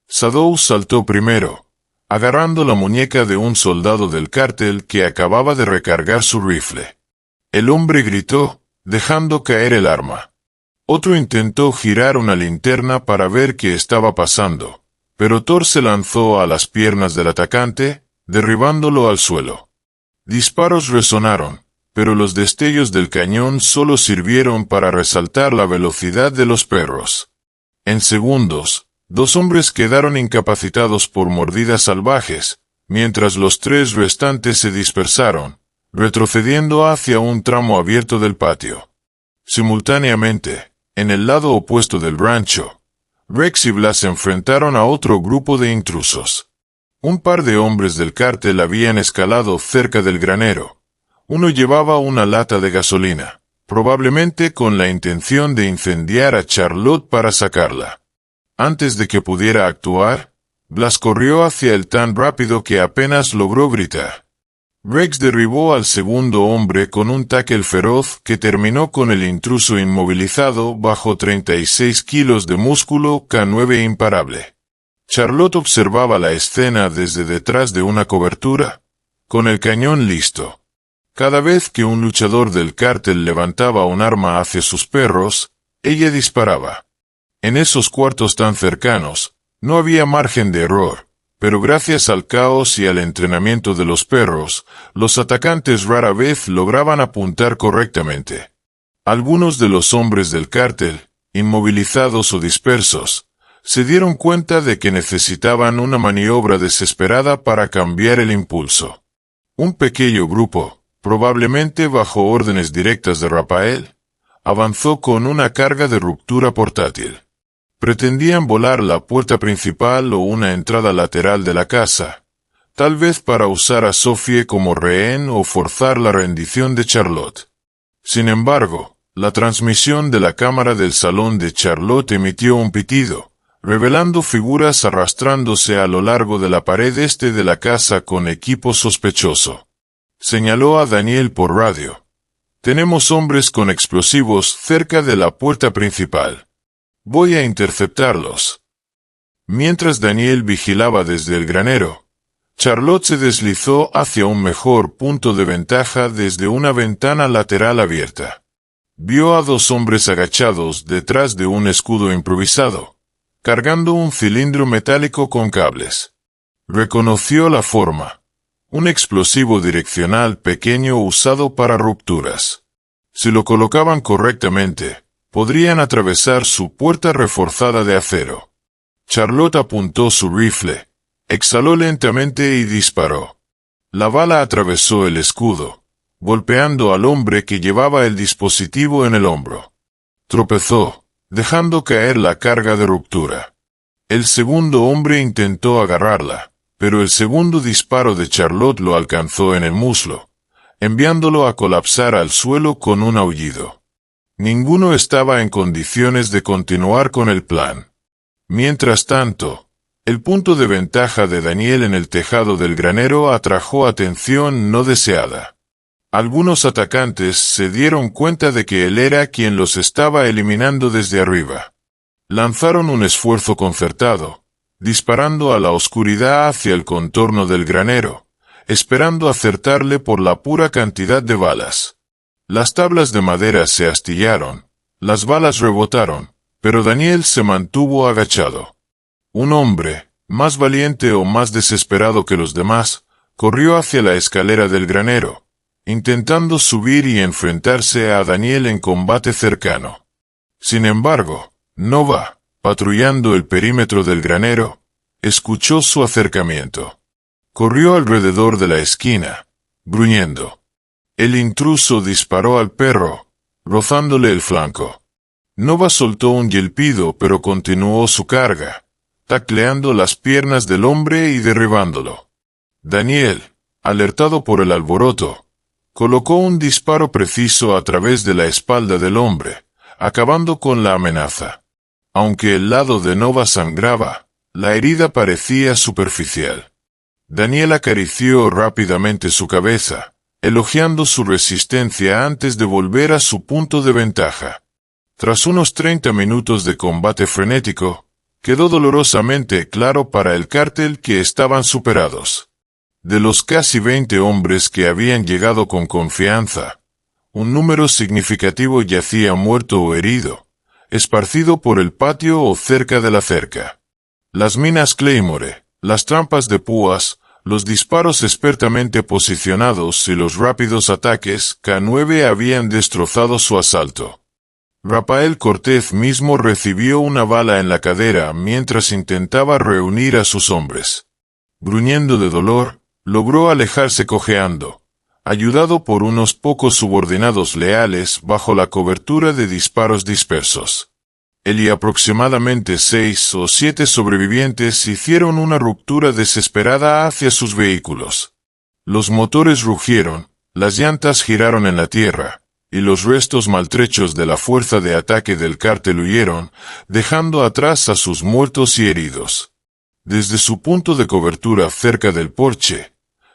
Shadow saltó primero, agarrando la muñeca de un soldado del cártel que acababa de recargar su rifle. El hombre gritó, dejando caer el arma. Otro intentó girar una linterna para ver qué estaba pasando, pero Thor se lanzó a las piernas del atacante, derribándolo al suelo. Disparos resonaron, pero los destellos del cañón solo sirvieron para resaltar la velocidad de los perros. En segundos, 2 hombres quedaron incapacitados por mordidas salvajes, mientras los 3 restantes se dispersaron, retrocediendo hacia un tramo abierto del patio. Simultáneamente, en el lado opuesto del rancho, Rex y Blas se enfrentaron a otro grupo de intrusos. Un par de hombres del cártel habían escalado cerca del granero. Uno llevaba una lata de gasolina, probablemente con la intención de incendiar a Charlotte para sacarla. Antes de que pudiera actuar, Blas corrió hacia él tan rápido que apenas logró gritar. Rex derribó al segundo hombre con un tackle feroz que terminó con el intruso inmovilizado bajo 36 kilos de músculo K9 imparable. Charlotte observaba la escena desde detrás de una cobertura, con el cañón listo. Cada vez que un luchador del cártel levantaba un arma hacia sus perros, ella disparaba. En esos cuartos tan cercanos, no había margen de error. Pero gracias al caos y al entrenamiento de los perros, los atacantes rara vez lograban apuntar correctamente. Algunos de los hombres del cártel, inmovilizados o dispersos, se dieron cuenta de que necesitaban una maniobra desesperada para cambiar el impulso. Un pequeño grupo, probablemente bajo órdenes directas de Rafael, avanzó con una carga de ruptura portátil. Pretendían volar la puerta principal o una entrada lateral de la casa, tal vez para usar a Sophie como rehén o forzar la rendición de Charlotte. Sin embargo, la transmisión de la cámara del salón de Charlotte emitió un pitido, revelando figuras arrastrándose a lo largo de la pared este de la casa con equipo sospechoso. Señaló a Daniel por radio. «Tenemos hombres con explosivos cerca de la puerta principal. Voy a interceptarlos». Mientras Daniel vigilaba desde el granero, Charlotte se deslizó hacia un mejor punto de ventaja desde una ventana lateral abierta. Vio a 2 hombres agachados detrás de un escudo improvisado, cargando un cilindro metálico con cables. Reconoció la forma: un explosivo direccional pequeño usado para rupturas. Si lo colocaban correctamente, podrían atravesar su puerta reforzada de acero. Charlotte apuntó su rifle, exhaló lentamente y disparó. La bala atravesó el escudo, golpeando al hombre que llevaba el dispositivo en el hombro. Tropezó, dejando caer la carga de ruptura. El segundo hombre intentó agarrarla, pero el segundo disparo de Charlotte lo alcanzó en el muslo, enviándolo a colapsar al suelo con un aullido. Ninguno estaba en condiciones de continuar con el plan. Mientras tanto, el punto de ventaja de Daniel en el tejado del granero atrajo atención no deseada. Algunos atacantes se dieron cuenta de que él era quien los estaba eliminando desde arriba. Lanzaron un esfuerzo concertado, disparando a la oscuridad hacia el contorno del granero, esperando acertarle por la pura cantidad de balas. Las tablas de madera se astillaron, las balas rebotaron, pero Daniel se mantuvo agachado. Un hombre, más valiente o más desesperado que los demás, corrió hacia la escalera del granero, intentando subir y enfrentarse a Daniel en combate cercano. Sin embargo, Nova, patrullando el perímetro del granero, escuchó su acercamiento. Corrió alrededor de la esquina, gruñendo. El intruso disparó al perro, rozándole el flanco. Nova soltó un yelpido pero continuó su carga, tacleando las piernas del hombre y derribándolo. Daniel, alertado por el alboroto, colocó un disparo preciso a través de la espalda del hombre, acabando con la amenaza. Aunque el lado de Nova sangraba, la herida parecía superficial. Daniel acarició rápidamente su cabeza, elogiando su resistencia antes de volver a su punto de ventaja. Tras unos 30 minutos de combate frenético, Quedó dolorosamente claro para el cártel que estaban superados. De los casi 20 hombres que habían llegado con confianza, un número significativo yacía muerto o herido, esparcido por el patio o cerca de la cerca. Las minas Claymore, las trampas de púas, los disparos expertamente posicionados y los rápidos ataques K9 habían destrozado su asalto. Rafael Cortez mismo recibió una bala en la cadera mientras intentaba reunir a sus hombres. Gruñendo de dolor, logró alejarse cojeando, ayudado por unos pocos subordinados leales bajo la cobertura de disparos dispersos. Él y aproximadamente 6 o 7 sobrevivientes hicieron una ruptura desesperada hacia sus vehículos. Los motores rugieron, las llantas giraron en la tierra, y los restos maltrechos de la fuerza de ataque del cártel huyeron, dejando atrás a sus muertos y heridos. Desde su punto de cobertura cerca del porche,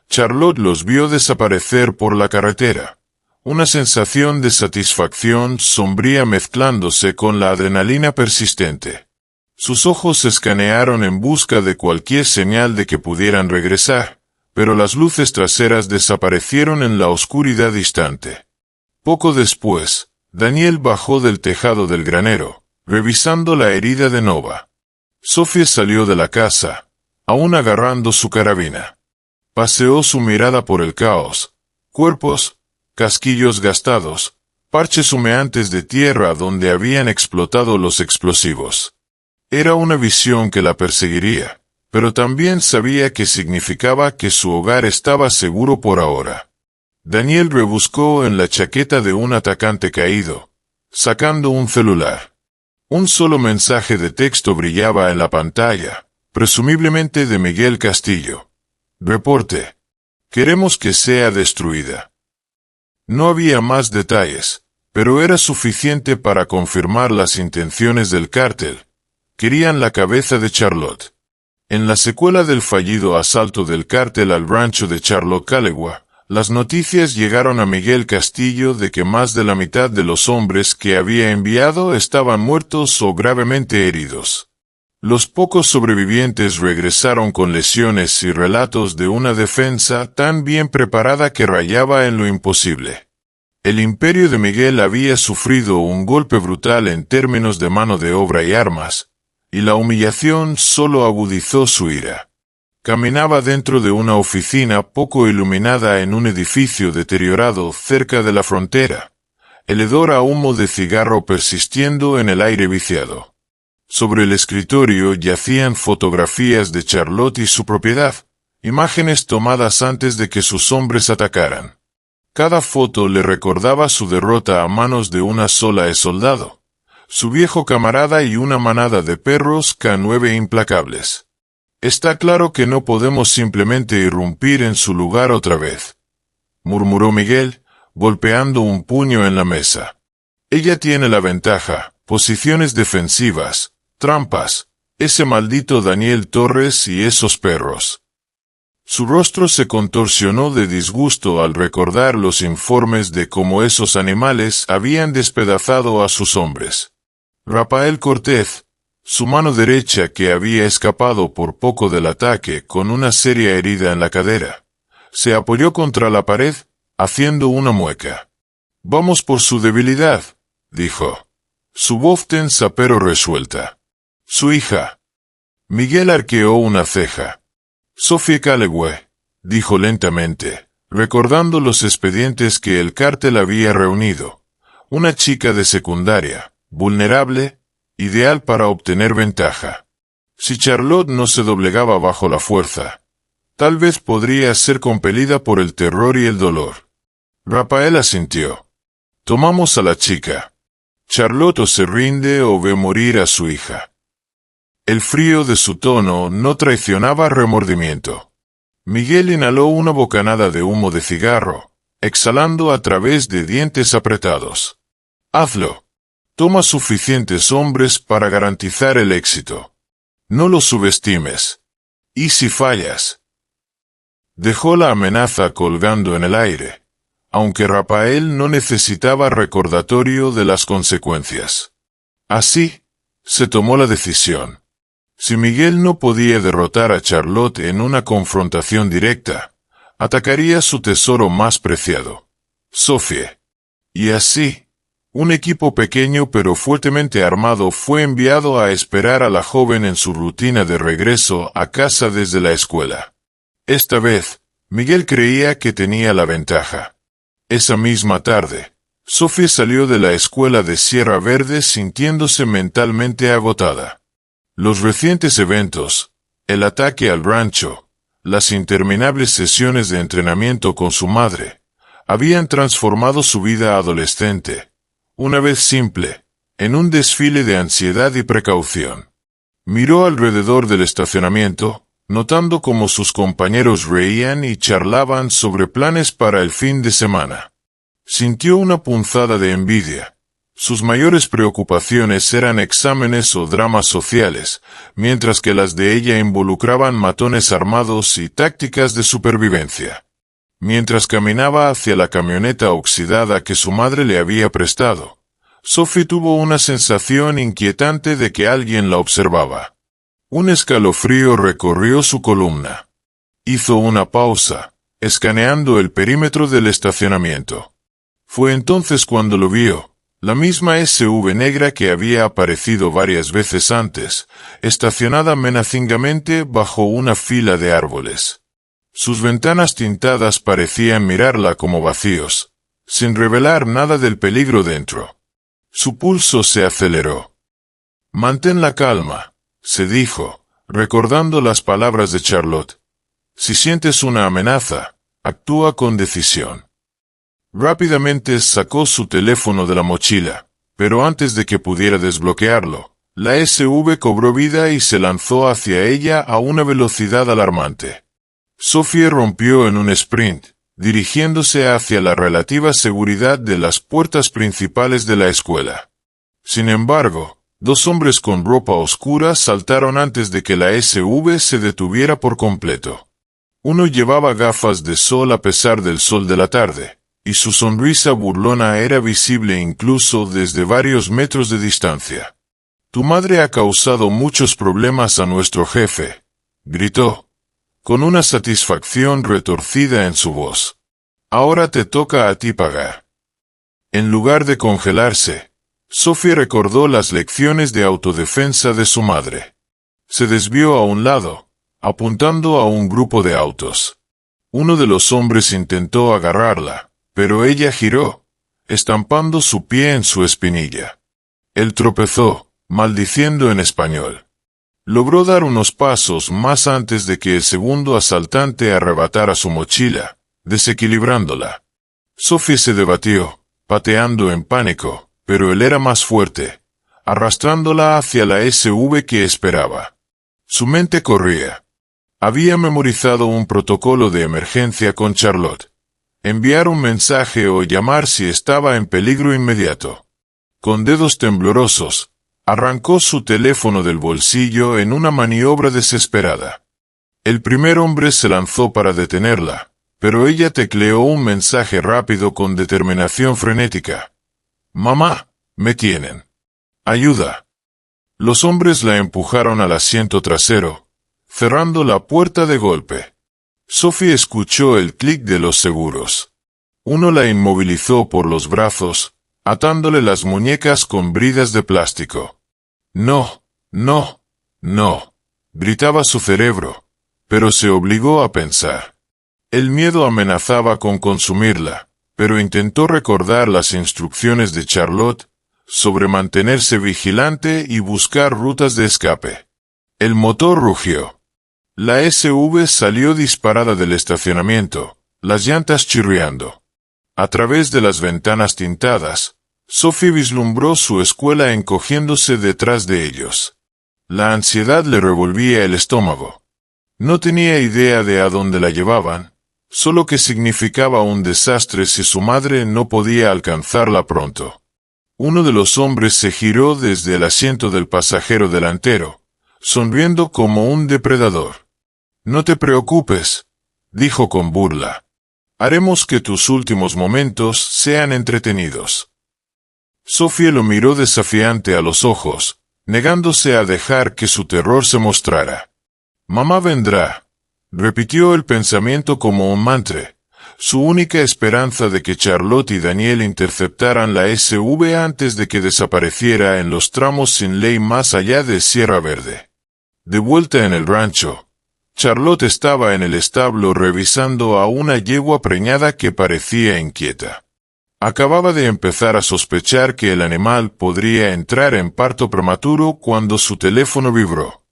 Charlotte los vio desaparecer por la carretera. Una sensación de satisfacción sombría mezclándose con la adrenalina persistente. Sus ojos escanearon en busca de cualquier señal de que pudieran regresar, pero las luces traseras desaparecieron en la oscuridad distante. Poco después, Daniel bajó del tejado del granero, revisando la herida de Nova. Sophie salió de la casa, aún agarrando su carabina. Paseó su mirada por el caos, cuerpos, casquillos gastados, parches humeantes de tierra donde habían explotado los explosivos. Era una visión que la perseguiría, pero también sabía que significaba que su hogar estaba seguro por ahora. Daniel rebuscó en la chaqueta de un atacante caído, sacando un celular. Un solo mensaje de texto brillaba en la pantalla, presumiblemente de Miguel Castillo. Reporte. Queremos que sea destruida. No había más detalles, pero era suficiente para confirmar las intenciones del cártel. Querían la cabeza de Charlotte. En la secuela del fallido asalto del cártel al rancho de Charlotte Calegua, las noticias llegaron a Miguel Castillo de que más de la mitad de los hombres que había enviado estaban muertos o gravemente heridos. Los pocos sobrevivientes regresaron con lesiones y relatos de una defensa tan bien preparada que rayaba en lo imposible. El imperio de Miguel había sufrido un golpe brutal en términos de mano de obra y armas, y la humillación solo agudizó su ira. Caminaba dentro de una oficina poco iluminada en un edificio deteriorado cerca de la frontera, el hedor a humo de cigarro persistiendo en el aire viciado. Sobre el escritorio yacían fotografías de Charlotte y su propiedad, imágenes tomadas antes de que sus hombres atacaran. Cada foto le recordaba su derrota a manos de una sola soldado, su viejo camarada y una manada de perros K9 implacables. Está claro que no podemos simplemente irrumpir en su lugar otra vez, murmuró Miguel, golpeando un puño en la mesa. Ella tiene la ventaja, posiciones defensivas, trampas, ese maldito Daniel Torres y esos perros. Su rostro se contorsionó de disgusto al recordar los informes de cómo esos animales habían despedazado a sus hombres. Rafael Cortez, su mano derecha que había escapado por poco del ataque con una seria herida en la cadera, se apoyó contra la pared, haciendo una mueca. Vamos por su debilidad, dijo. Su voz tensa pero resuelta. Su hija. Miguel arqueó una ceja. Sophie Calegua, dijo lentamente, recordando los expedientes que el cártel había reunido. Una chica de secundaria, vulnerable, ideal para obtener ventaja. Si Charlotte no se doblegaba bajo la fuerza, tal vez podría ser compelida por el terror y el dolor. Rafael asintió. Tomamos a la chica. Charlotte o se rinde o ve morir a su hija. El frío de su tono no traicionaba remordimiento. Miguel inhaló una bocanada de humo de cigarro, exhalando a través de dientes apretados. Hazlo. Toma suficientes hombres para garantizar el éxito. No lo subestimes. ¿Y si fallas? Dejó la amenaza colgando en el aire, aunque Rafael no necesitaba recordatorio de las consecuencias. Así, se tomó la decisión. Si Miguel no podía derrotar a Charlotte en una confrontación directa, atacaría su tesoro más preciado, Sophie. Y así, un equipo pequeño pero fuertemente armado fue enviado a esperar a la joven en su rutina de regreso a casa desde la escuela. Esta vez, Miguel creía que tenía la ventaja. Esa misma tarde, Sophie salió de la escuela de Sierra Verde sintiéndose mentalmente agotada. Los recientes eventos, el ataque al rancho, las interminables sesiones de entrenamiento con su madre, habían transformado su vida adolescente, una vez simple, en un desfile de ansiedad y precaución. Miró alrededor del estacionamiento, notando cómo sus compañeros reían y charlaban sobre planes para el fin de semana. Sintió una punzada de envidia. Sus mayores preocupaciones eran exámenes o dramas sociales, mientras que las de ella involucraban matones armados y tácticas de supervivencia. Mientras caminaba hacia la camioneta oxidada que su madre le había prestado, Sophie tuvo una sensación inquietante de que alguien la observaba. Un escalofrío recorrió su columna. Hizo una pausa, escaneando el perímetro del estacionamiento. Fue entonces cuando lo vio, la misma SUV negra que había aparecido varias veces antes, estacionada menacingamente bajo una fila de árboles. Sus ventanas tintadas parecían mirarla como vacíos, sin revelar nada del peligro dentro. Su pulso se aceleró. «Mantén la calma», se dijo, recordando las palabras de Charlotte. «Si sientes una amenaza, actúa con decisión». Rápidamente sacó su teléfono de la mochila, pero antes de que pudiera desbloquearlo, la SUV cobró vida y se lanzó hacia ella a una velocidad alarmante. Sophie rompió en un sprint, dirigiéndose hacia la relativa seguridad de las puertas principales de la escuela. Sin embargo, dos hombres con ropa oscura saltaron antes de que la SUV se detuviera por completo. Uno llevaba gafas de sol a pesar del sol de la tarde, y su sonrisa burlona era visible incluso desde varios metros de distancia. «Tu madre ha causado muchos problemas a nuestro jefe», gritó, con una satisfacción retorcida en su voz. «Ahora te toca a ti pagar». En lugar de congelarse, Sophie recordó las lecciones de autodefensa de su madre. Se desvió a un lado, apuntando a un grupo de autos. Uno de los hombres intentó agarrarla, pero ella giró, estampando su pie en su espinilla. Él tropezó, maldiciendo en español. Logró dar unos pasos más antes de que el segundo asaltante arrebatara su mochila, desequilibrándola. Sophie se debatió, pateando en pánico, pero él era más fuerte, arrastrándola hacia la SUV que esperaba. Su mente corría. Había memorizado un protocolo de emergencia con Charlotte. Enviar un mensaje o llamar si estaba en peligro inmediato. Con dedos temblorosos, arrancó su teléfono del bolsillo en una maniobra desesperada. El primer hombre se lanzó para detenerla, pero ella tecleó un mensaje rápido con determinación frenética. «Mamá, me tienen. Ayuda». Los hombres la empujaron al asiento trasero, cerrando la puerta de golpe. Sophie escuchó el clic de los seguros. Uno la inmovilizó por los brazos, atándole las muñecas con bridas de plástico. «No, no, no», gritaba su cerebro, pero se obligó a pensar. El miedo amenazaba con consumirla, pero intentó recordar las instrucciones de Charlotte sobre mantenerse vigilante y buscar rutas de escape. El motor rugió. La SUV salió disparada del estacionamiento, las llantas chirriando. A través de las ventanas tintadas, Sophie vislumbró su escuela encogiéndose detrás de ellos. La ansiedad le revolvía el estómago. No tenía idea de a dónde la llevaban, solo que significaba un desastre si su madre no podía alcanzarla pronto. Uno de los hombres se giró desde el asiento del pasajero delantero, sonriendo como un depredador. «No te preocupes», dijo con burla. «Haremos que tus últimos momentos sean entretenidos». Sophie lo miró desafiante a los ojos, negándose a dejar que su terror se mostrara. «Mamá vendrá», repitió el pensamiento como un mantra, su única esperanza de que Charlotte y Daniel interceptaran la SV antes de que desapareciera en los tramos sin ley más allá de Sierra Verde. De vuelta en el rancho, Charlotte estaba en el establo revisando a una yegua preñada que parecía inquieta. Acababa de empezar a sospechar que el animal podría entrar en parto prematuro cuando su teléfono vibró.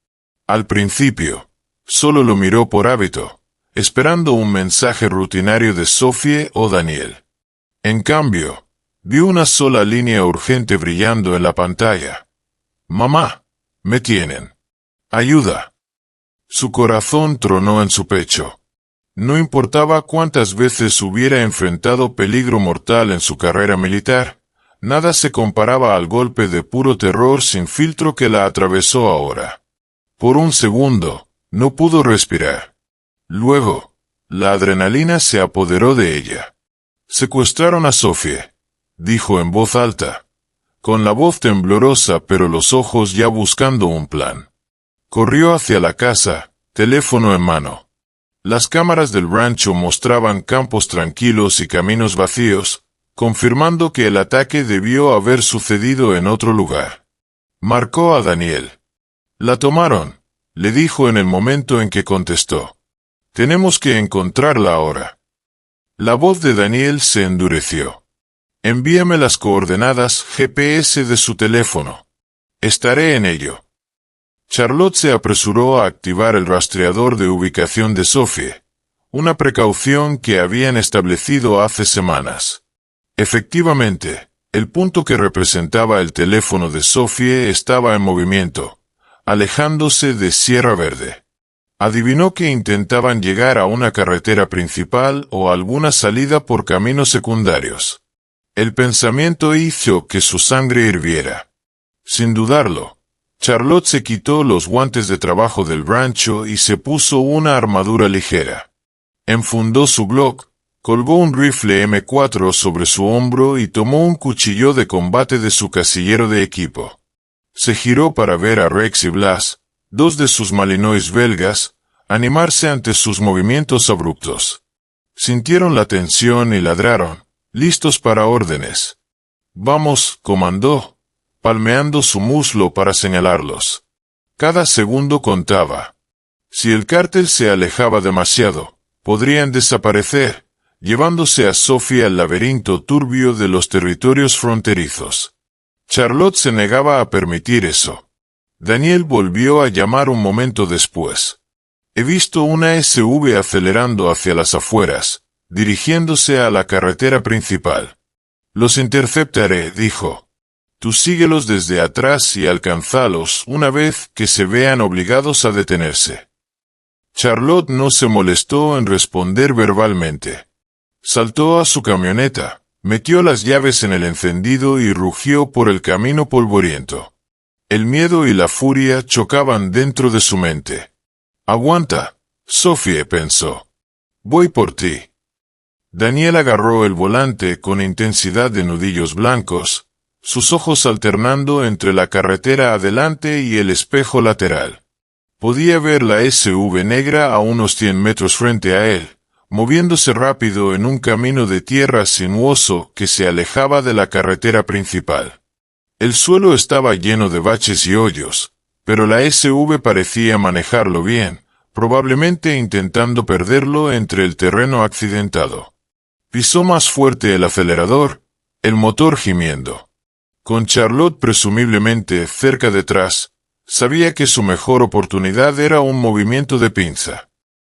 Al principio, solo lo miró por hábito, esperando un mensaje rutinario de Sophie o Daniel. En cambio, vio una sola línea urgente brillando en la pantalla. «Mamá, me tienen. Ayuda». Su corazón tronó en su pecho. No importaba cuántas veces hubiera enfrentado peligro mortal en su carrera militar, nada se comparaba al golpe de puro terror sin filtro que la atravesó ahora. Por un segundo, no pudo respirar. Luego, la adrenalina se apoderó de ella. «Secuestraron a Sophie», dijo en voz alta, con la voz temblorosa pero los ojos ya buscando un plan. Corrió hacia la casa, teléfono en mano. Las cámaras del rancho mostraban campos tranquilos y caminos vacíos, confirmando que el ataque debió haber sucedido en otro lugar. Marcó a Daniel. «La tomaron», le dijo en el momento en que contestó. «Tenemos que encontrarla ahora». La voz de Daniel se endureció. «Envíame las coordenadas GPS de su teléfono. Estaré en ello». Charlotte se apresuró a activar el rastreador de ubicación de Sophie, una precaución que habían establecido hace semanas. Efectivamente, el punto que representaba el teléfono de Sophie estaba en movimiento, alejándose de Sierra Verde. Adivinó que intentaban llegar a una carretera principal o alguna salida por caminos secundarios. El pensamiento hizo que su sangre hirviera. Sin dudarlo, Charlotte se quitó los guantes de trabajo del rancho y se puso una armadura ligera. Enfundó su Glock, colgó un rifle M4 sobre su hombro y tomó un cuchillo de combate de su casillero de equipo. Se giró para ver a Rex y Blas, dos de sus malinois belgas, animarse ante sus movimientos abruptos. Sintieron la tensión y ladraron, listos para órdenes. «Vamos», comandó, palmeando su muslo para señalarlos. Cada segundo contaba. Si el cártel se alejaba demasiado, podrían desaparecer, llevándose a Sophie al laberinto turbio de los territorios fronterizos. Charlotte se negaba a permitir eso. Daniel volvió a llamar un momento después. «He visto una SV acelerando hacia las afueras, dirigiéndose a la carretera principal. Los interceptaré», dijo. «Tú síguelos desde atrás y alcánzalos una vez que se vean obligados a detenerse». Charlotte no se molestó en responder verbalmente. Saltó a su camioneta, metió las llaves en el encendido y rugió por el camino polvoriento. El miedo y la furia chocaban dentro de su mente. «Aguanta, Sophie», pensó. «Voy por ti». Daniel agarró el volante con intensidad de nudillos blancos, sus ojos alternando entre la carretera adelante y el espejo lateral. Podía ver la SV negra a unos 100 metros frente a él, moviéndose rápido en un camino de tierra sinuoso que se alejaba de la carretera principal. El suelo estaba lleno de baches y hoyos, pero la SV parecía manejarlo bien, probablemente intentando perderlo entre el terreno accidentado. Pisó más fuerte el acelerador, el motor gimiendo. Con Charlotte presumiblemente cerca detrás, sabía que su mejor oportunidad era un movimiento de pinza.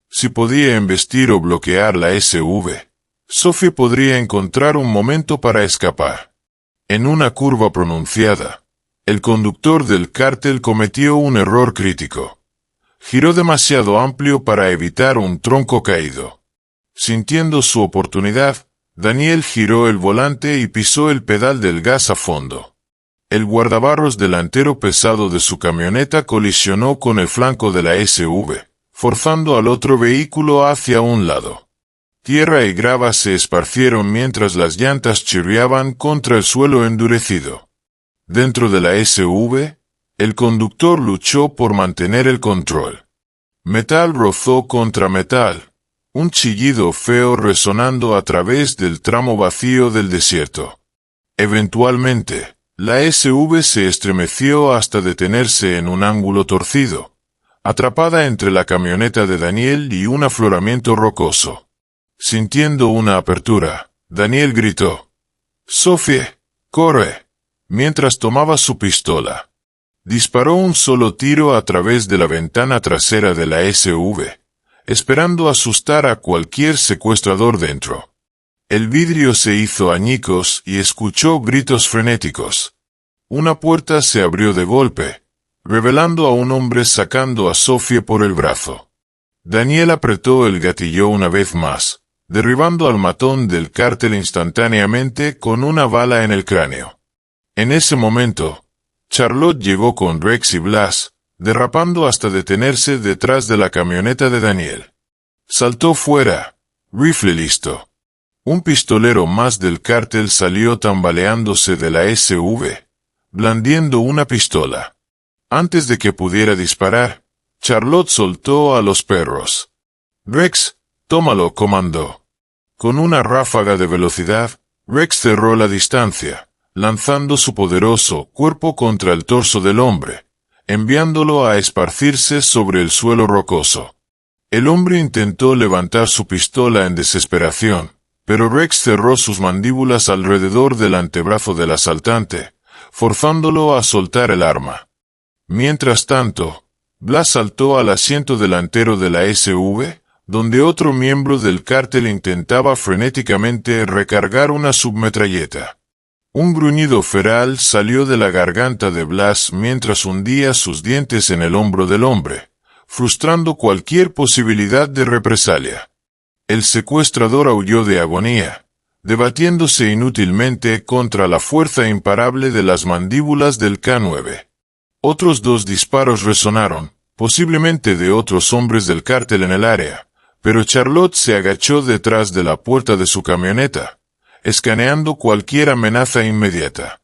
Si podía embestir o bloquear la SV, Sophie podría encontrar un momento para escapar. En una curva pronunciada, el conductor del cártel cometió un error crítico. Giró demasiado amplio para evitar un tronco caído. Sintiendo su oportunidad, Daniel giró el volante y pisó el pedal del gas a fondo. El guardabarros delantero pesado de su camioneta colisionó con el flanco de la SV, forzando al otro vehículo hacia un lado. Tierra y grava se esparcieron mientras las llantas chirriaban contra el suelo endurecido. Dentro de la SV, El conductor luchó por mantener el control. Metal rozó contra metal, un chillido feo resonando a través del tramo vacío del desierto. Eventualmente, la SUV se estremeció hasta detenerse en un ángulo torcido, atrapada entre la camioneta de Daniel y un afloramiento rocoso. Sintiendo una apertura, Daniel gritó: «Sophie, corre», mientras tomaba su pistola. Disparó un solo tiro a través de la ventana trasera de la SUV, esperando asustar a cualquier secuestrador dentro. El vidrio se hizo añicos y escuchó gritos frenéticos. Una puerta se abrió de golpe, revelando a un hombre sacando a Sophie por el brazo. Daniel apretó el gatillo una vez más, derribando al matón del cártel instantáneamente con una bala en el cráneo. En ese momento, Charlotte llegó con Rex y Blas, derrapando hasta detenerse detrás de la camioneta de Daniel. Saltó fuera, rifle listo. Un pistolero más del cártel salió tambaleándose de la SUV, blandiendo una pistola. Antes de que pudiera disparar, Charlotte soltó a los perros. «Rex, tómalo», comandó. Con una ráfaga de velocidad, Rex cerró la distancia, lanzando su poderoso cuerpo contra el torso del hombre, enviándolo a esparcirse sobre el suelo rocoso. El hombre intentó levantar su pistola en desesperación, pero Rex cerró sus mandíbulas alrededor del antebrazo del asaltante, forzándolo a soltar el arma. Mientras tanto, Blas saltó al asiento delantero de la SUV, donde otro miembro del cártel intentaba frenéticamente recargar una submetralleta. Un gruñido feral salió de la garganta de Blas mientras hundía sus dientes en el hombro del hombre, frustrando cualquier posibilidad de represalia. El secuestrador aulló de agonía, debatiéndose inútilmente contra la fuerza imparable de las mandíbulas del K9. Otros 2 disparos resonaron, posiblemente de otros hombres del cártel en el área, pero Charlotte se agachó detrás de la puerta de su camioneta, escaneando cualquier amenaza inmediata.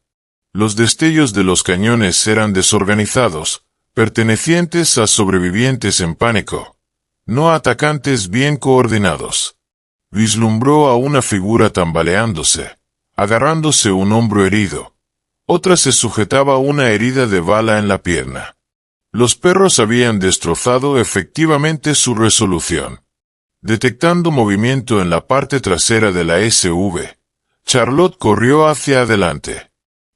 Los destellos de los cañones eran desorganizados, pertenecientes a sobrevivientes en pánico, no atacantes bien coordinados. Vislumbró a una figura tambaleándose, agarrándose un hombro herido. Otra se sujetaba una herida de bala en la pierna. Los perros habían destrozado efectivamente su resolución. Detectando movimiento en la parte trasera de la SUV, Charlotte corrió hacia adelante.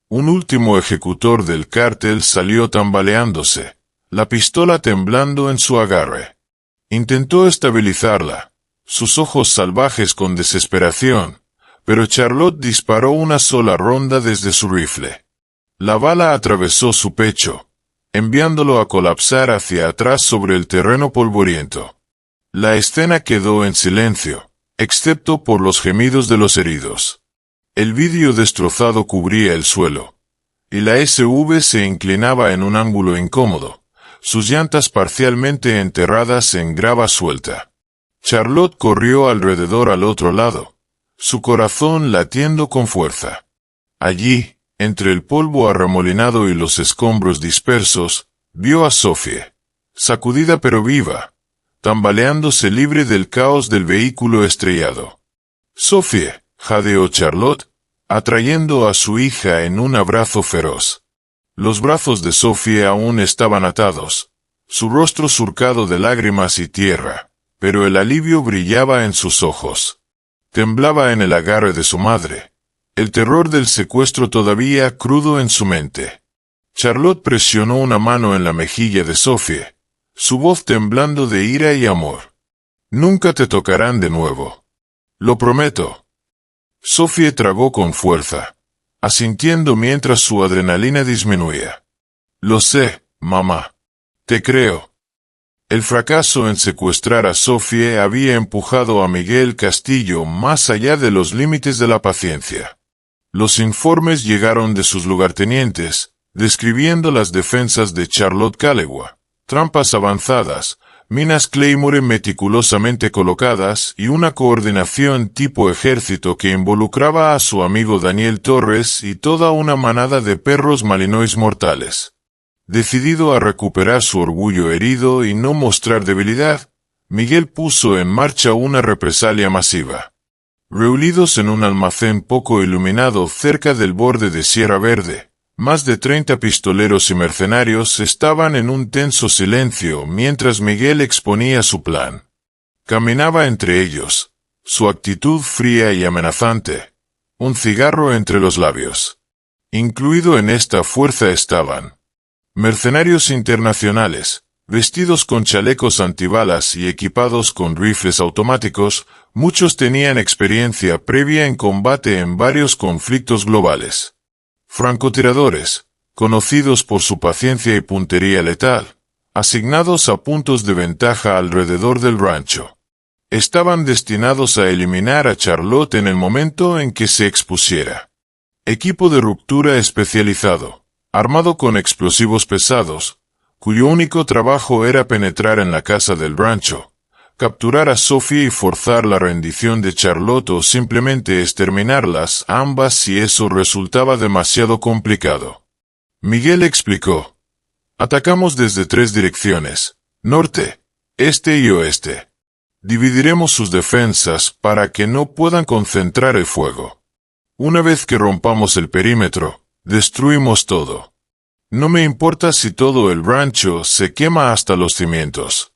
Un último ejecutor del cártel salió tambaleándose, la pistola temblando en su agarre. Intentó estabilizarla, sus ojos salvajes con desesperación, pero Charlotte disparó una sola ronda desde su rifle. La bala atravesó su pecho, enviándolo a colapsar hacia atrás sobre el terreno polvoriento. La escena quedó en silencio, excepto por los gemidos de los heridos. El vidrio destrozado cubría el suelo, y la SUV se inclinaba en un ángulo incómodo, sus llantas parcialmente enterradas en grava suelta. Charlotte corrió alrededor al otro lado, su corazón latiendo con fuerza. Allí, entre el polvo arremolinado y los escombros dispersos, vio a Sophie, sacudida pero viva, tambaleándose libre del caos del vehículo estrellado. «Sophie», jadeó Charlotte, atrayendo a su hija en un abrazo feroz. Los brazos de Sophie aún estaban atados, su rostro surcado de lágrimas y tierra, pero el alivio brillaba en sus ojos. Temblaba en el agarre de su madre, el terror del secuestro todavía crudo en su mente. Charlotte presionó una mano en la mejilla de Sophie, su voz temblando de ira y amor. «Nunca te tocarán de nuevo. Lo prometo». Sophie tragó con fuerza, asintiendo mientras su adrenalina disminuía. «Lo sé, mamá. Te creo». El fracaso en secuestrar a Sophie había empujado a Miguel Castillo más allá de los límites de la paciencia. Los informes llegaron de sus lugartenientes, describiendo las defensas de Charlotte Calewa, trampas avanzadas, minas Claymore meticulosamente colocadas y una coordinación tipo ejército que involucraba a su amigo Daniel Torres y toda una manada de perros malinois mortales. Decidido a recuperar su orgullo herido y no mostrar debilidad, Miguel puso en marcha una represalia masiva. Reunidos en un almacén poco iluminado cerca del borde de Sierra Verde, más de 30 pistoleros y mercenarios estaban en un tenso silencio mientras Miguel exponía su plan. Caminaba entre ellos, su actitud fría y amenazante, un cigarro entre los labios. Incluido en esta fuerza estaban mercenarios internacionales, vestidos con chalecos antibalas y equipados con rifles automáticos. Muchos tenían experiencia previa en combate en varios conflictos globales. Francotiradores, conocidos por su paciencia y puntería letal, asignados a puntos de ventaja alrededor del rancho. Estaban destinados a eliminar a Charlotte en el momento en que se expusiera. Equipo de ruptura especializado, armado con explosivos pesados, cuyo único trabajo era penetrar en la casa del rancho, capturar a Sophie y forzar la rendición de Charlotte o simplemente exterminarlas ambas si eso resultaba demasiado complicado. Miguel explicó: atacamos desde 3 direcciones, norte, este y oeste. Dividiremos sus defensas para que no puedan concentrar el fuego. Una vez que rompamos el perímetro, destruimos todo. No me importa si todo el rancho se quema hasta los cimientos.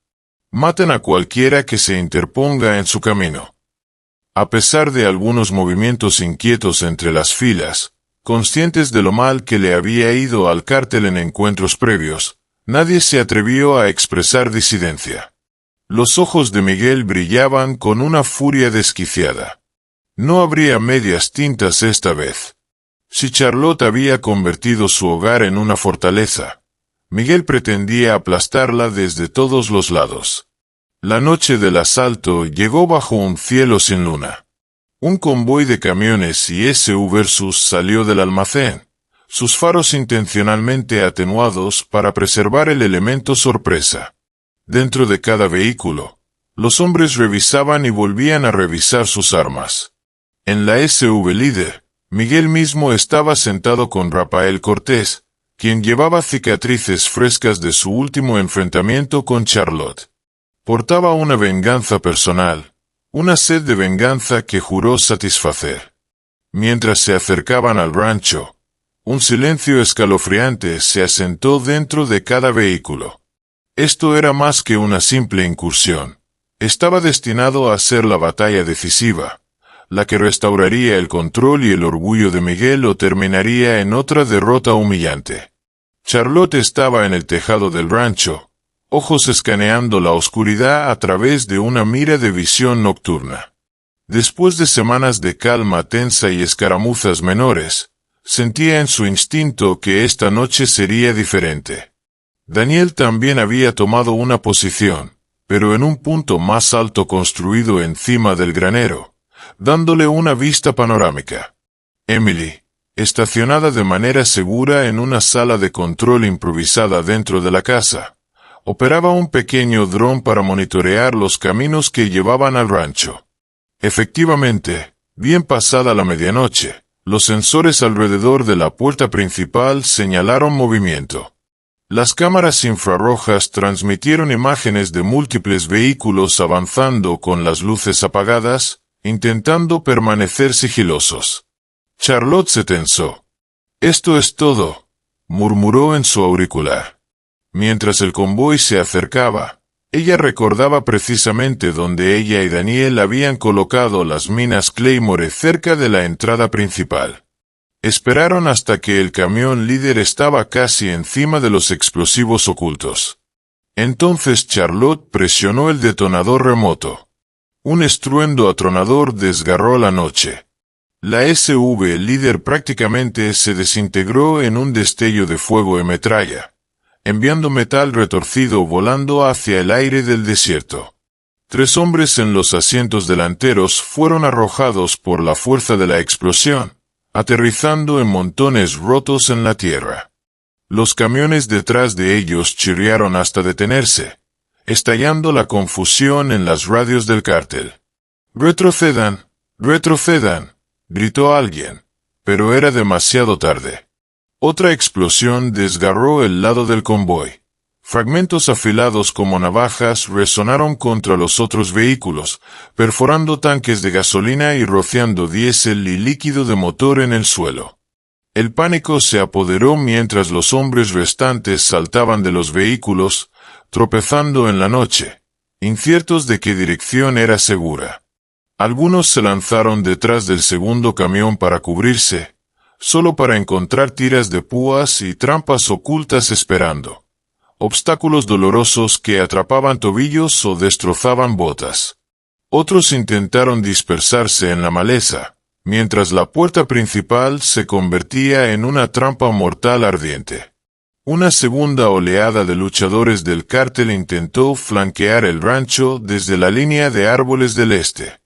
Maten a cualquiera que se interponga en su camino. A pesar de algunos movimientos inquietos entre las filas, conscientes de lo mal que le había ido al cártel en encuentros previos, nadie se atrevió a expresar disidencia. Los ojos de Miguel brillaban con una furia desquiciada. No habría medias tintas esta vez. Si Charlotte había convertido su hogar en una fortaleza, Miguel pretendía aplastarla desde todos los lados. La noche del asalto llegó bajo un cielo sin luna. Un convoy de camiones y SUVs salió del almacén, sus faros intencionalmente atenuados para preservar el elemento sorpresa. Dentro de cada vehículo, los hombres revisaban y volvían a revisar sus armas. En la SUV líder, Miguel mismo estaba sentado con Rafael Cortés, quien llevaba cicatrices frescas de su último enfrentamiento con Charlotte. Portaba una venganza personal, una sed de venganza que juró satisfacer. Mientras se acercaban al rancho, un silencio escalofriante se asentó dentro de cada vehículo. Esto era más que una simple incursión. Estaba destinado a ser la batalla decisiva, la que restauraría el control y el orgullo de Miguel o terminaría en otra derrota humillante. Charlotte estaba en el tejado del rancho, ojos escaneando la oscuridad a través de una mira de visión nocturna. Después de semanas de calma tensa y escaramuzas menores, sentía en su instinto que esta noche sería diferente. Daniel también había tomado una posición, pero en un punto más alto construido encima del granero, dándole una vista panorámica. Emily, estacionada de manera segura en una sala de control improvisada dentro de la casa, operaba un pequeño dron para monitorear los caminos que llevaban al rancho. Efectivamente, bien pasada la medianoche, los sensores alrededor de la puerta principal señalaron movimiento. Las cámaras infrarrojas transmitieron imágenes de múltiples vehículos avanzando con las luces apagadas, intentando permanecer sigilosos. Charlotte se tensó. «Esto es todo», murmuró en su auricular. Mientras el convoy se acercaba, ella recordaba precisamente donde ella y Daniel habían colocado las minas Claymore cerca de la entrada principal. Esperaron hasta que el camión líder estaba casi encima de los explosivos ocultos. Entonces Charlotte presionó el detonador remoto. Un estruendo atronador desgarró la noche. La SUV líder prácticamente se desintegró en un destello de fuego y metralla, enviando metal retorcido volando hacia el aire del desierto. 3 hombres en los asientos delanteros fueron arrojados por la fuerza de la explosión, aterrizando en montones rotos en la tierra. Los camiones detrás de ellos chirriaron hasta detenerse, estallando la confusión en las radios del cártel. «¡Retrocedan! ¡Retrocedan!», gritó alguien, pero era demasiado tarde. Otra explosión desgarró el lado del convoy. Fragmentos afilados como navajas resonaron contra los otros vehículos, perforando tanques de gasolina y rociando diésel y líquido de motor en el suelo. El pánico se apoderó mientras los hombres restantes saltaban de los vehículos, tropezando en la noche, inciertos de qué dirección era segura. Algunos se lanzaron detrás del segundo camión para cubrirse, solo para encontrar tiras de púas y trampas ocultas esperando. Obstáculos dolorosos que atrapaban tobillos o destrozaban botas. Otros intentaron dispersarse en la maleza, mientras la puerta principal se convertía en una trampa mortal ardiente. Una segunda oleada de luchadores del cártel intentó flanquear el rancho desde la línea de árboles del este.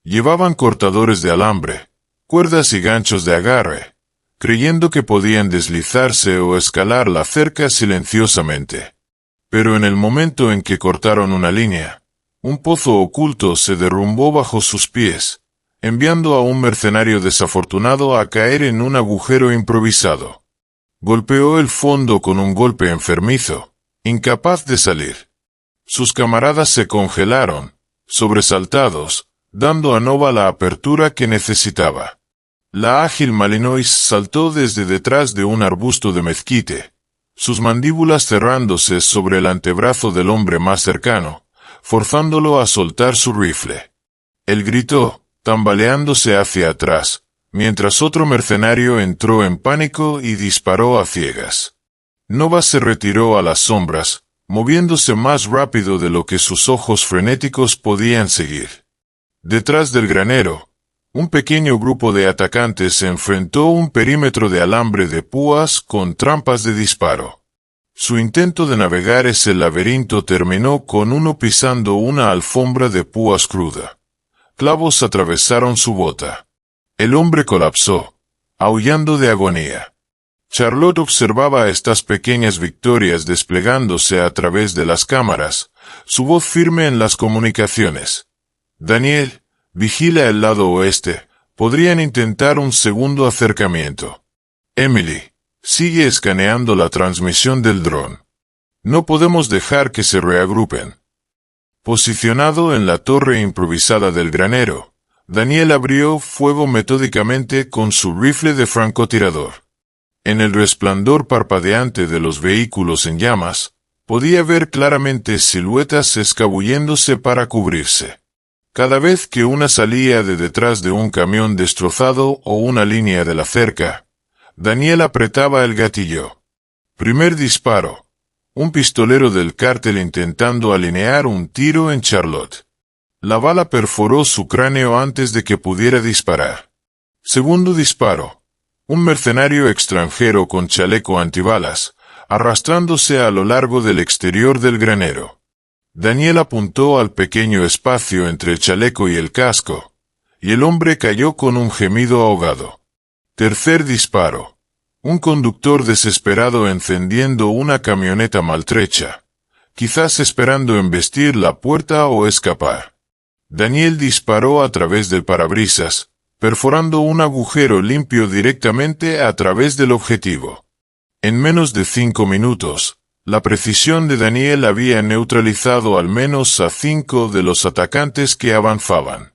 Llevaban cortadores de alambre, cuerdas y ganchos de agarre, creyendo que podían deslizarse o escalar la cerca silenciosamente. Pero en el momento en que cortaron una línea, un pozo oculto se derrumbó bajo sus pies, enviando a un mercenario desafortunado a caer en un agujero improvisado. Golpeó el fondo con un golpe enfermizo, incapaz de salir. Sus camaradas se congelaron, sobresaltados, dando a Nova la apertura que necesitaba. La ágil Malinois saltó desde detrás de un arbusto de mezquite, sus mandíbulas cerrándose sobre el antebrazo del hombre más cercano, forzándolo a soltar su rifle. Él gritó, tambaleándose hacia atrás, mientras otro mercenario entró en pánico y disparó a ciegas. Nova se retiró a las sombras, moviéndose más rápido de lo que sus ojos frenéticos podían seguir. Detrás del granero, un pequeño grupo de atacantes se enfrentó a un perímetro de alambre de púas con trampas de disparo. Su intento de navegar ese laberinto terminó con uno pisando una alfombra de púas cruda. Clavos atravesaron su bota. El hombre colapsó, aullando de agonía. Charlotte observaba estas pequeñas victorias desplegándose a través de las cámaras, su voz firme en las comunicaciones. Daniel, vigila el lado oeste, podrían intentar un segundo acercamiento. Emily, sigue escaneando la transmisión del dron. No podemos dejar que se reagrupen. Posicionado en la torre improvisada del granero, Daniel abrió fuego metódicamente con su rifle de francotirador. En el resplandor parpadeante de los vehículos en llamas, podía ver claramente siluetas escabulléndose para cubrirse. Cada vez que una salía de detrás de un camión destrozado o una línea de la cerca, Daniel apretaba el gatillo. Primer disparo. Un pistolero del cártel intentando alinear un tiro en Charlotte. La bala perforó su cráneo antes de que pudiera disparar. Segundo disparo. Un mercenario extranjero con chaleco antibalas, arrastrándose a lo largo del exterior del granero. Daniel apuntó al pequeño espacio entre el chaleco y el casco, y el hombre cayó con un gemido ahogado. Tercer disparo. Un conductor desesperado encendiendo una camioneta maltrecha, quizás esperando embestir la puerta o escapar. Daniel disparó a través del parabrisas, perforando un agujero limpio directamente a través del objetivo. En menos de 5 minutos, la precisión de Daniel había neutralizado al menos a 5 de los atacantes que avanzaban.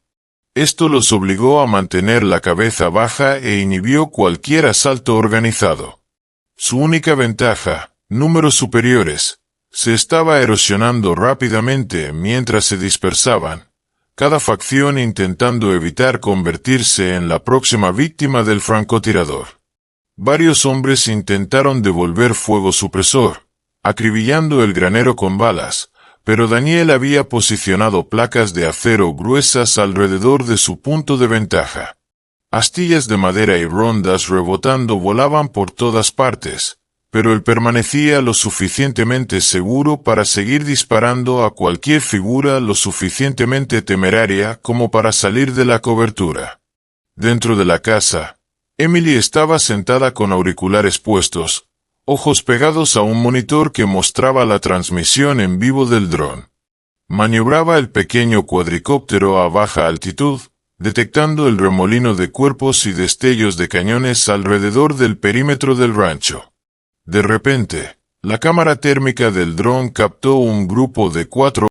Esto los obligó a mantener la cabeza baja e inhibió cualquier asalto organizado. Su única ventaja, números superiores, se estaba erosionando rápidamente mientras se dispersaban, cada facción intentando evitar convertirse en la próxima víctima del francotirador. Varios hombres intentaron devolver fuego supresor, acribillando el granero con balas, pero Daniel había posicionado placas de acero gruesas alrededor de su punto de ventaja. Astillas de madera y rondas rebotando volaban por todas partes, pero él permanecía lo suficientemente seguro para seguir disparando a cualquier figura lo suficientemente temeraria como para salir de la cobertura. Dentro de la casa, Emily estaba sentada con auriculares puestos, ojos pegados a un monitor que mostraba la transmisión en vivo del dron. Maniobraba el pequeño cuadricóptero a baja altitud, detectando el remolino de cuerpos y destellos de cañones alrededor del perímetro del rancho. De repente, la cámara térmica del dron captó un grupo de 4